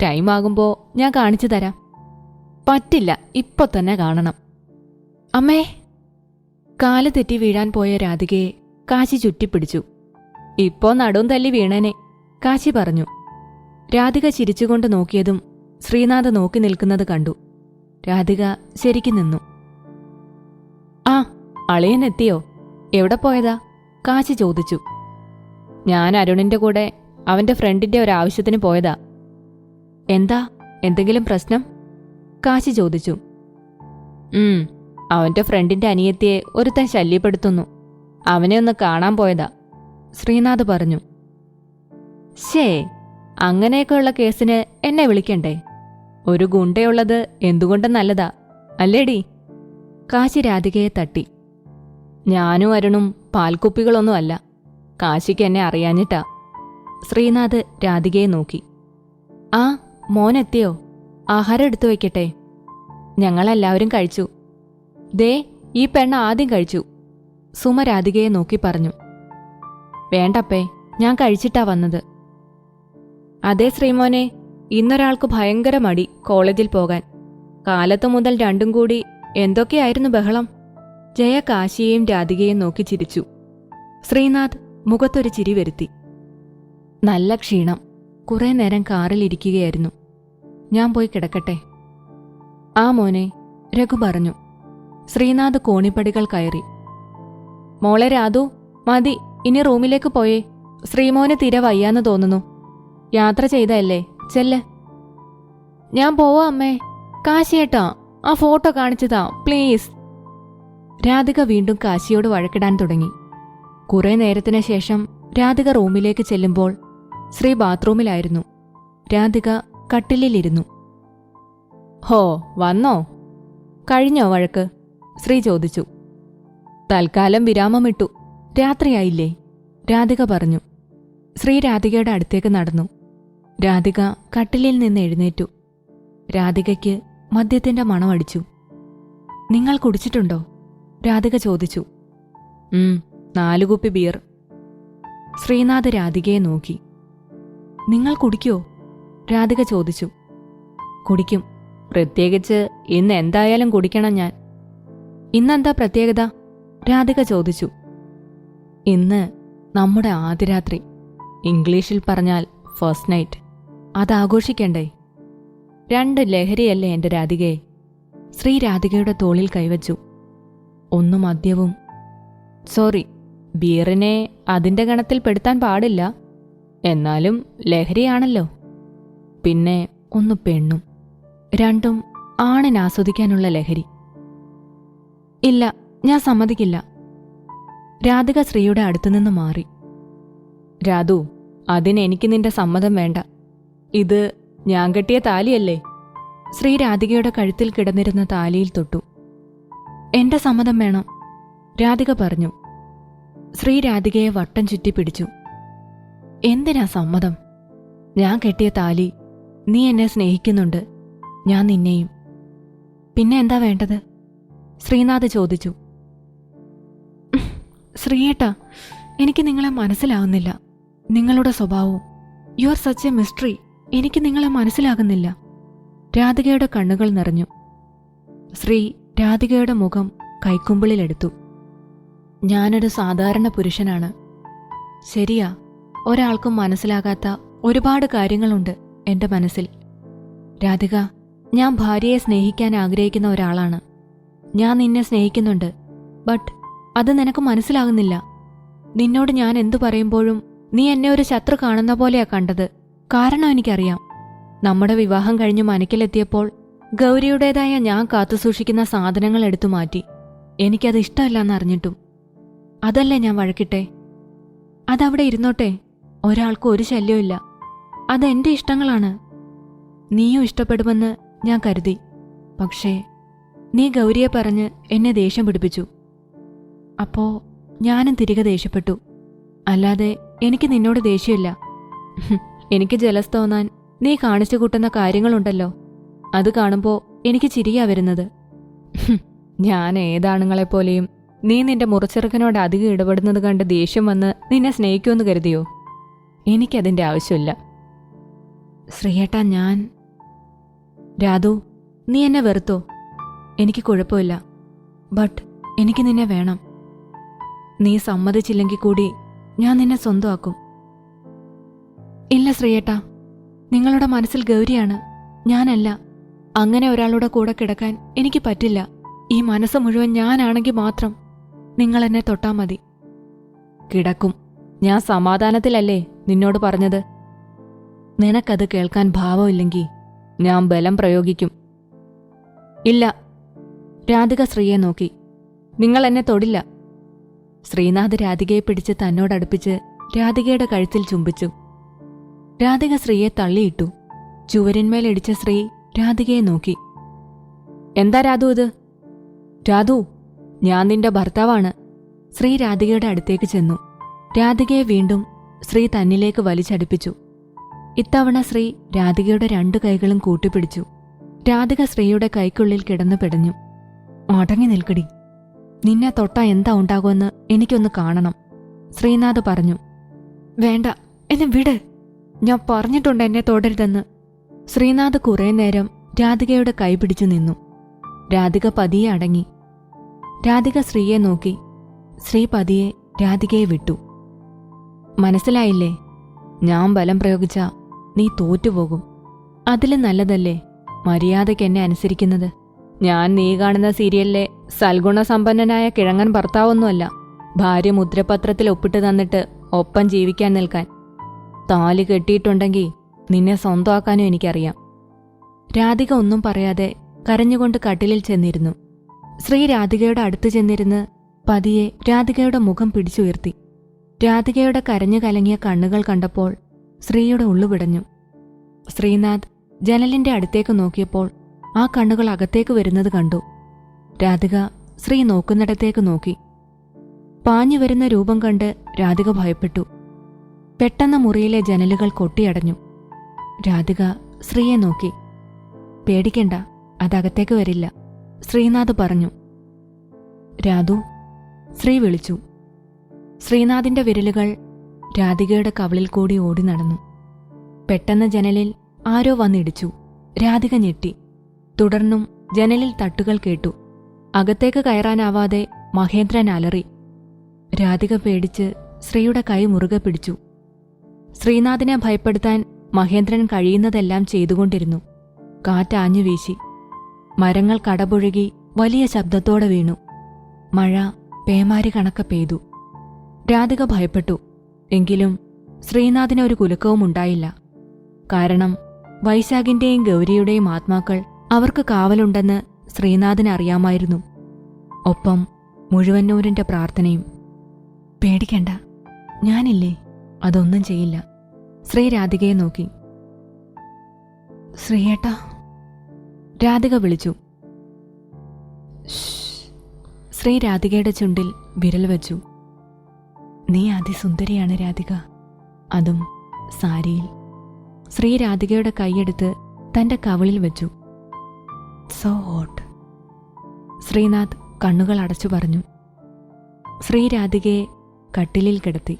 S1: ടൈമാകുമ്പോ ഞാൻ കാണിച്ചു തരാം. പറ്റില്ല, ഇപ്പൊ തന്നെ കാണണം. അമ്മേ! കാല് തെറ്റി വീഴാൻ പോയ രാധികയെ കാശി ചുറ്റിപ്പിടിച്ചു. ഇപ്പോ നടും തല്ലി വീണേനെ, കാശി പറഞ്ഞു. രാധിക ചിരിച്ചുകൊണ്ട് നോക്കിയതും ശ്രീനാഥ് നോക്കി നിൽക്കുന്നത് കണ്ടു. രാധിക ശരിക്കും നിന്നു. ആ, അളിയൻ എത്തിയോ? എവിടെ പോയതാ? കാശി ചോദിച്ചു. ഞാൻ അരുണിന്റെ കൂടെ അവന്റെ ഫ്രണ്ടിന്റെ ഒരാവശ്യത്തിന് പോയതാ. എന്താ, എന്തെങ്കിലും പ്രശ്നം? കാശി ചോദിച്ചു. അവന്റെ ഫ്രണ്ടിന്റെ അനിയത്തിയെ ഒരുത്തൻ ശല്യപ്പെടുത്തുന്നു. അവനെ ഒന്ന് കാണാൻ പോയതാ, ശ്രീനാഥ് പറഞ്ഞു. ശേ, അങ്ങനെയൊക്കെയുള്ള കേസിന് എന്നെ വിളിക്കണ്ടേ? ഒരു ഗുണ്ടയുള്ളത് എന്തുകൊണ്ടും നല്ലതാ, അല്ലേടി? കാശി രാധികയെ തട്ടി. ഞാനും അരുണും പാൽക്കുപ്പികളൊന്നുമല്ല. കാശിക്ക് എന്നെ അറിയാഞ്ഞിട്ടാ. ശ്രീനാഥ് രാധികയെ നോക്കി. ആ, മോനെത്തിയോ? ആഹാരം എടുത്തു വയ്ക്കട്ടെ? ഞങ്ങളെല്ലാവരും കഴിച്ചു. ദേ, ഈ പെണ്ണ ആദ്യം കഴിച്ചു, സുമ രാധികയെ നോക്കി പറഞ്ഞു. വേണ്ടപ്പേ, ഞാൻ കഴിച്ചിട്ടാ വന്നത്. അതെ ശ്രീമോനെ, ഇന്നൊരാൾക്ക് ഭയങ്കര മടി കോളേജിൽ പോകാൻ. കാലത്തു മുതൽ രണ്ടും കൂടി എന്തൊക്കെയായിരുന്നു ബഹളം. ജയ കാശിയെയും രാധികയെയും നോക്കി ചിരിച്ചു. ശ്രീനാഥ് മുഖത്തൊരു ചിരി വരുത്തി. നല്ല ക്ഷീണം. കുറേ നേരം കാറിലിരിക്കുകയായിരുന്നു. ഞാൻ പോയി കിടക്കട്ടെ? ആ മോനെ, രഘു പറഞ്ഞു. ശ്രീനാഥ് കോണിപ്പടികൾ കയറി. മോളെ രാധു, മതി, ഇനി റൂമിലേക്ക് പോയേ. ശ്രീമോന് തീരെ വയ്യാന്ന് തോന്നുന്നു. യാത്ര ചെയ്തല്ലേ, ചെല്ല്. ഞാൻ പോവാ അമ്മേ. കാശിയേട്ടാ, ആ ഫോട്ടോ കാണിച്ചതാ പ്ലീസ്. രാധിക വീണ്ടും കാശിയോട് വഴക്കിടാൻ തുടങ്ങി. കുറേ നേരത്തിന് ശേഷം രാധിക റൂമിലേക്ക് ചെല്ലുമ്പോൾ ശ്രീ ബാത്റൂമിലായിരുന്നു. രാധിക കട്ടിലിലിരുന്നു. ഹോ, വന്നോ? കഴിഞ്ഞോ വഴക്ക്? ശ്രീ ചോദിച്ചു. തൽക്കാലം വിരാമമിട്ടു. രാത്രിയായില്ലേ? രാധിക പറഞ്ഞു. ശ്രീ രാധികയുടെ അടുത്തേക്ക് നടന്നു. രാധിക കട്ടിലിൽ നിന്ന് എഴുന്നേറ്റു. രാധികയ്ക്ക് മദ്യത്തിന്റെ മണമടിച്ചു. നിങ്ങൾ കുടിച്ചിട്ടുണ്ടോ? രാധിക ചോദിച്ചു. 4 കുപ്പി ബിയർ. ശ്രീനാഥ് രാധികയെ നോക്കി. നിങ്ങൾ കുടിക്കോ? രാധിക ചോദിച്ചു. കുടിക്കും. പ്രത്യേകിച്ച് ഇന്ന് എന്തായാലും കുടിക്കണം ഞാൻ. ഇന്നെന്താ പ്രത്യേകത? രാധിക ചോദിച്ചു. ഇന്ന് നമ്മുടെ ആദ്യ രാത്രി. ഇംഗ്ലീഷിൽ പറഞ്ഞാൽ ഫസ്റ്റ് നൈറ്റ്. അതാഘോഷിക്കണ്ടേ? 2 ലഹരിയല്ലേ എൻ്റെ രാധികയെ? ശ്രീ രാധികയുടെ തോളിൽ കൈവച്ചു. 1 മദ്യവും. സോറി, ബിയറിനെ അതിൻ്റെ ഗണത്തിൽ പെടുത്താൻ പാടില്ല. എന്നാലും ലഹരിയാണല്ലോ. പിന്നെ 1 പെണ്ണും. 2ഉം ആണിന് ആസ്വദിക്കാനുള്ള ലഹരി. ഇല്ല, ഞാൻ സമ്മതിക്കില്ല. രാധിക ശ്രീയുടെ അടുത്തുനിന്ന് മാറി. രാധു, അതിനെനിക്ക് നിന്റെ സമ്മതം വേണ്ട. ഇത് ഞാൻ കെട്ടിയ താലിയല്ലേ? ശ്രീ രാധികയുടെ കഴുത്തിൽ കിടന്നിരുന്ന താലിയിൽ തൊട്ടു. എന്റെ സമ്മതം വേണം, രാധിക പറഞ്ഞു. ശ്രീ രാധികയെ വട്ടം ചുറ്റി പിടിച്ചു. എന്തിനാ സമ്മതം? ഞാൻ കെട്ടിയ താലി. നീ എന്നെ സ്നേഹിക്കുന്നുണ്ട്, ഞാൻ നിന്നെയും. പിന്നെ എന്താ വേണ്ടത്? ശ്രീനാഥ് ചോദിച്ചു. ശ്രീയേട്ടാ, എനിക്ക് നിങ്ങളെ മനസ്സിലാകുന്നില്ല. നിങ്ങളുടെ സ്വഭാവവും. You are such A mystery. എനിക്ക് നിങ്ങളെ മനസ്സിലാകുന്നില്ല. രാധികയുടെ കണ്ണുകൾ നിറഞ്ഞു. ശ്രീ രാധികയുടെ മുഖം കൈക്കുമ്പിളിലെടുത്തു. ഞാനൊരു സാധാരണ പുരുഷനാണ്. ശരിയാ, ഒരാൾക്കും മനസ്സിലാകാത്ത ഒരുപാട് കാര്യങ്ങളുണ്ട് എൻ്റെ മനസ്സിൽ. രാധിക, ഞാൻ ഭാര്യയെ സ്നേഹിക്കാൻ ആഗ്രഹിക്കുന്ന ഒരാളാണ്. ഞാൻ നിന്നെ സ്നേഹിക്കുന്നുണ്ട്. ബട്ട് അത് നിനക്ക് മനസ്സിലാകുന്നില്ല. നിന്നോട് ഞാൻ എന്തു പറയുമ്പോഴും നീ എന്നെ ഒരു ശത്രു കാണുന്ന പോലെയാ കണ്ടത്. കാരണം എനിക്കറിയാം. നമ്മുടെ വിവാഹം കഴിഞ്ഞ് മനക്കിലെത്തിയപ്പോൾ ഗൗരിയുടേതായ ഞാൻ കാത്തുസൂക്ഷിക്കുന്ന സാധനങ്ങൾ എടുത്തു മാറ്റി. എനിക്കത് ഇഷ്ടമല്ലെന്നറിഞ്ഞിട്ടും. അതല്ലേ ഞാൻ വഴക്കിട്ടെ? അതവിടെ ഇരുന്നോട്ടെ. ഒരാൾക്കും ഒരു ശല്യമില്ല. അതെന്റെ ഇഷ്ടങ്ങളാണ്. നീയും ഇഷ്ടപ്പെടുമെന്ന് ഞാൻ കരുതി. പക്ഷേ നീ ഗൗരിയെ പറഞ്ഞ് എന്നെ ദേഷ്യം പിടിപ്പിച്ചു. അപ്പോ ഞാനും തിരികെ ദേഷ്യപ്പെട്ടു. അല്ലാതെ എനിക്ക് നിന്നോട് ദേഷ്യമില്ല. എനിക്ക് ജലസ് തോന്നാൻ നീ കാണിച്ചു കൂട്ടുന്ന കാര്യങ്ങളുണ്ടല്ലോ, അത് കാണുമ്പോൾ എനിക്ക് ചിരിയാ വരുന്നത്. ഞാൻ ഏതാണുങ്ങളെപ്പോലെയും നീ നിന്റെ മുറച്ചെറുക്കനോട് അധികം ഇടപെടുന്നത് കണ്ട് ദേഷ്യം വന്ന് നിന്നെ സ്നേഹിക്കുമെന്ന് കരുതിയോ? എനിക്കതിൻ്റെ ആവശ്യമില്ല. ശ്രീയേട്ടാ, ഞാൻ... രാധു, നീ എന്നെ വെറുത്തോ? എനിക്ക് കുഴപ്പമില്ല. ബട്ട് എനിക്ക് നിന്നെ വേണം. നീ സമ്മതിച്ചില്ലെങ്കിൽ കൂടി ഞാൻ നിന്നെ സ്വന്തമാക്കും. ഇല്ല ശ്രീയേട്ടാ, നിങ്ങളുടെ മനസ്സിൽ ഗൗരിയാണ്, ഞാനല്ല. അങ്ങനെ ഒരാളുടെ കൂടെ കിടക്കാൻ എനിക്ക് പറ്റില്ല. ഈ മനസ്സ് മുഴുവൻ ഞാനാണെങ്കിൽ മാത്രം നിങ്ങൾ എന്നെ തൊട്ടാ മതി. കിടക്കും. ഞാൻ സമാധാനത്തിലല്ലേ നിന്നോട് പറഞ്ഞത്. നിനക്കത് കേൾക്കാൻ ഭാവമില്ലെങ്കിൽ ഞാൻ ബലം പ്രയോഗിക്കും. ഇല്ല. രാധിക ശ്രീയെ നോക്കി. നിങ്ങൾ എന്നെ തൊടില്ല. ശ്രീനാഥ് രാധികയെ പിടിച്ച് തന്നോടടുപ്പിച്ച് രാധികയുടെ കഴുത്തിൽ ചുംബിച്ചു. രാധിക ശ്രീയെ തള്ളിയിട്ടു. ചുവരിന്മേലിടിച്ച ശ്രീ രാധികയെ നോക്കി. എന്താ രാധു ഇത്? രാധു, ഞാൻ നിന്റെ ഭർത്താവാണ്. ശ്രീ രാധികയുടെ അടുത്തേക്ക് ചെന്നു. രാധികയെ വീണ്ടും ശ്രീ തന്നിലേക്ക് വലിച്ചടുപ്പിച്ചു. ഇത്തവണ ശ്രീ രാധികയുടെ 2 കൈകളും കൂട്ടിപ്പിടിച്ചു. രാധിക ശ്രീയുടെ കൈക്കുള്ളിൽ കിടന്നു പിടഞ്ഞു. അടങ്ങി നിൽക്കടി. നിന്നെ തൊട്ടാ എന്താ ഉണ്ടാകുമെന്ന് എനിക്കൊന്ന് കാണണം, ശ്രീനാഥ് പറഞ്ഞു. വേണ്ട, എന്നെ വിട്. ഞാൻ പറഞ്ഞിട്ടുണ്ട് എന്നെ തൊടരുതെന്ന്. ശ്രീനാഥ് കുറേ നേരം രാധികയുടെ കൈ പിടിച്ചു നിന്നു. രാധിക പതിയെ അടങ്ങി. രാധിക ശ്രീയെ നോക്കി. ശ്രീ പതിയെ രാധികയെ വിട്ടു. മനസ്സിലായില്ലേ? ഞാൻ ബലം പ്രയോഗിച്ചാ നീ തോറ്റുപോകും. അതിലും നല്ലതല്ലേ മര്യാദയ്ക്ക് എന്നെ അനുസരിക്കുന്നത്. ഞാൻ നീ കാണുന്ന സീരിയലിലെ സൽഗുണസമ്പന്നനായ കിഴങ്ങൻ ഭർത്താവൊന്നുമല്ല. ഭാര്യ മുദ്രപത്രത്തിൽ ഒപ്പിട്ട് തന്നിട്ട് ഒപ്പം ജീവിക്കാൻ നിൽക്കാൻ. താലി കെട്ടിയിട്ടുണ്ടെങ്കിൽ നിന്നെ സ്വന്തമാക്കാനും എനിക്കറിയാം. രാധിക ഒന്നും പറയാതെ കരഞ്ഞുകൊണ്ട് കട്ടിലിൽ ചെന്നിരുന്നു. ശ്രീ രാധികയുടെ അടുത്ത് ചെന്നിരുന്ന് പതിയെ രാധികയുടെ മുഖം പിടിച്ചുയർത്തി. രാധികയുടെ കരഞ്ഞു കലങ്ങിയ കണ്ണുകൾ കണ്ടപ്പോൾ ശ്രീയുടെ ഉള്ളുപിടഞ്ഞു. ശ്രീനാഥ് ജനലിന്റെ അടുത്തേക്ക് നോക്കിയപ്പോൾ ആ കണ്ണുകൾ അകത്തേക്ക് വരുന്നത് കണ്ടു. രാധിക ശ്രീ നോക്കുന്നിടത്തേക്ക് നോക്കി. പാഞ്ഞു വരുന്ന രൂപം കണ്ട് രാധിക ഭയപ്പെട്ടു. പെട്ടെന്ന് മുറിയിലെ ജനലുകൾ കൊട്ടിയടഞ്ഞു. രാധിക ശ്രീയെ നോക്കി. പേടിക്കണ്ട, അതകത്തേക്ക് വരില്ല, ശ്രീനാഥ് പറഞ്ഞു. രാധു, ശ്രീ വിളിച്ചു. ശ്രീനാഥിന്റെ വിരലുകൾ രാധികയുടെ കവിളിൽ കൂടി ഓടി നടന്നു. പെട്ടെന്ന് ജനലിൽ ആരോ വന്നിടിച്ചു. രാധിക ഞെട്ടി. തുടർന്നും ജനലിൽ തട്ടുകൾ കേട്ടു. അകത്തേക്ക് കയറാനാവാതെ മഹേന്ദ്രൻ അലറി. രാധിക പേടിച്ച് ശ്രീയുടെ കൈ മുറുകെ പിടിച്ചു. ശ്രീനാഥിനെ ഭയപ്പെടുത്താൻ മഹേന്ദ്രൻ കഴിയുന്നതെല്ലാം ചെയ്തുകൊണ്ടിരുന്നു. കാറ്റാഞ്ഞു വീശി. മരങ്ങൾ കടപുഴകി വലിയ ശബ്ദത്തോടെ വീണു. മഴ പേമാരി കണക്കെ പെയ്തു. രാധിക ഭയപ്പെട്ടു. എങ്കിലും ശ്രീനാഥിന് ഒരു കുലുക്കവും ഉണ്ടായില്ല. കാരണം വൈശാഖിന്റെയും ഗൗരിയുടെയും ആത്മാക്കൾ അവർക്ക് കാവലുണ്ടെന്ന് ശ്രീനാഥിന് അറിയാമായിരുന്നു. ഒപ്പം മുഴുവന്നൂരിന്റെ പ്രാർത്ഥനയും. പേടിക്കണ്ട, ഞാനില്ലേ, അതൊന്നും ചെയ്യില്ല. ശ്രീ രാധികയെ നോക്കി. ശ്രീയേട്ടാ, രാധിക വിളിച്ചു. ശ്രീ രാധികയുടെ ചുണ്ടിൽ വിരൽ വച്ചു. നീ അതിസുന്ദരിയാണ് രാധിക, അതും സാരിയിൽ. ശ്രീ രാധികയുടെ കൈയെടുത്ത് തന്റെ കവിളിൽ വെച്ചു. സോ ഹോട്ട്, ശ്രീനാഥ് കണ്ണുകൾ അടച്ചു പറഞ്ഞു. ശ്രീ രാധികയെ കട്ടിലിൽ കിടത്തി.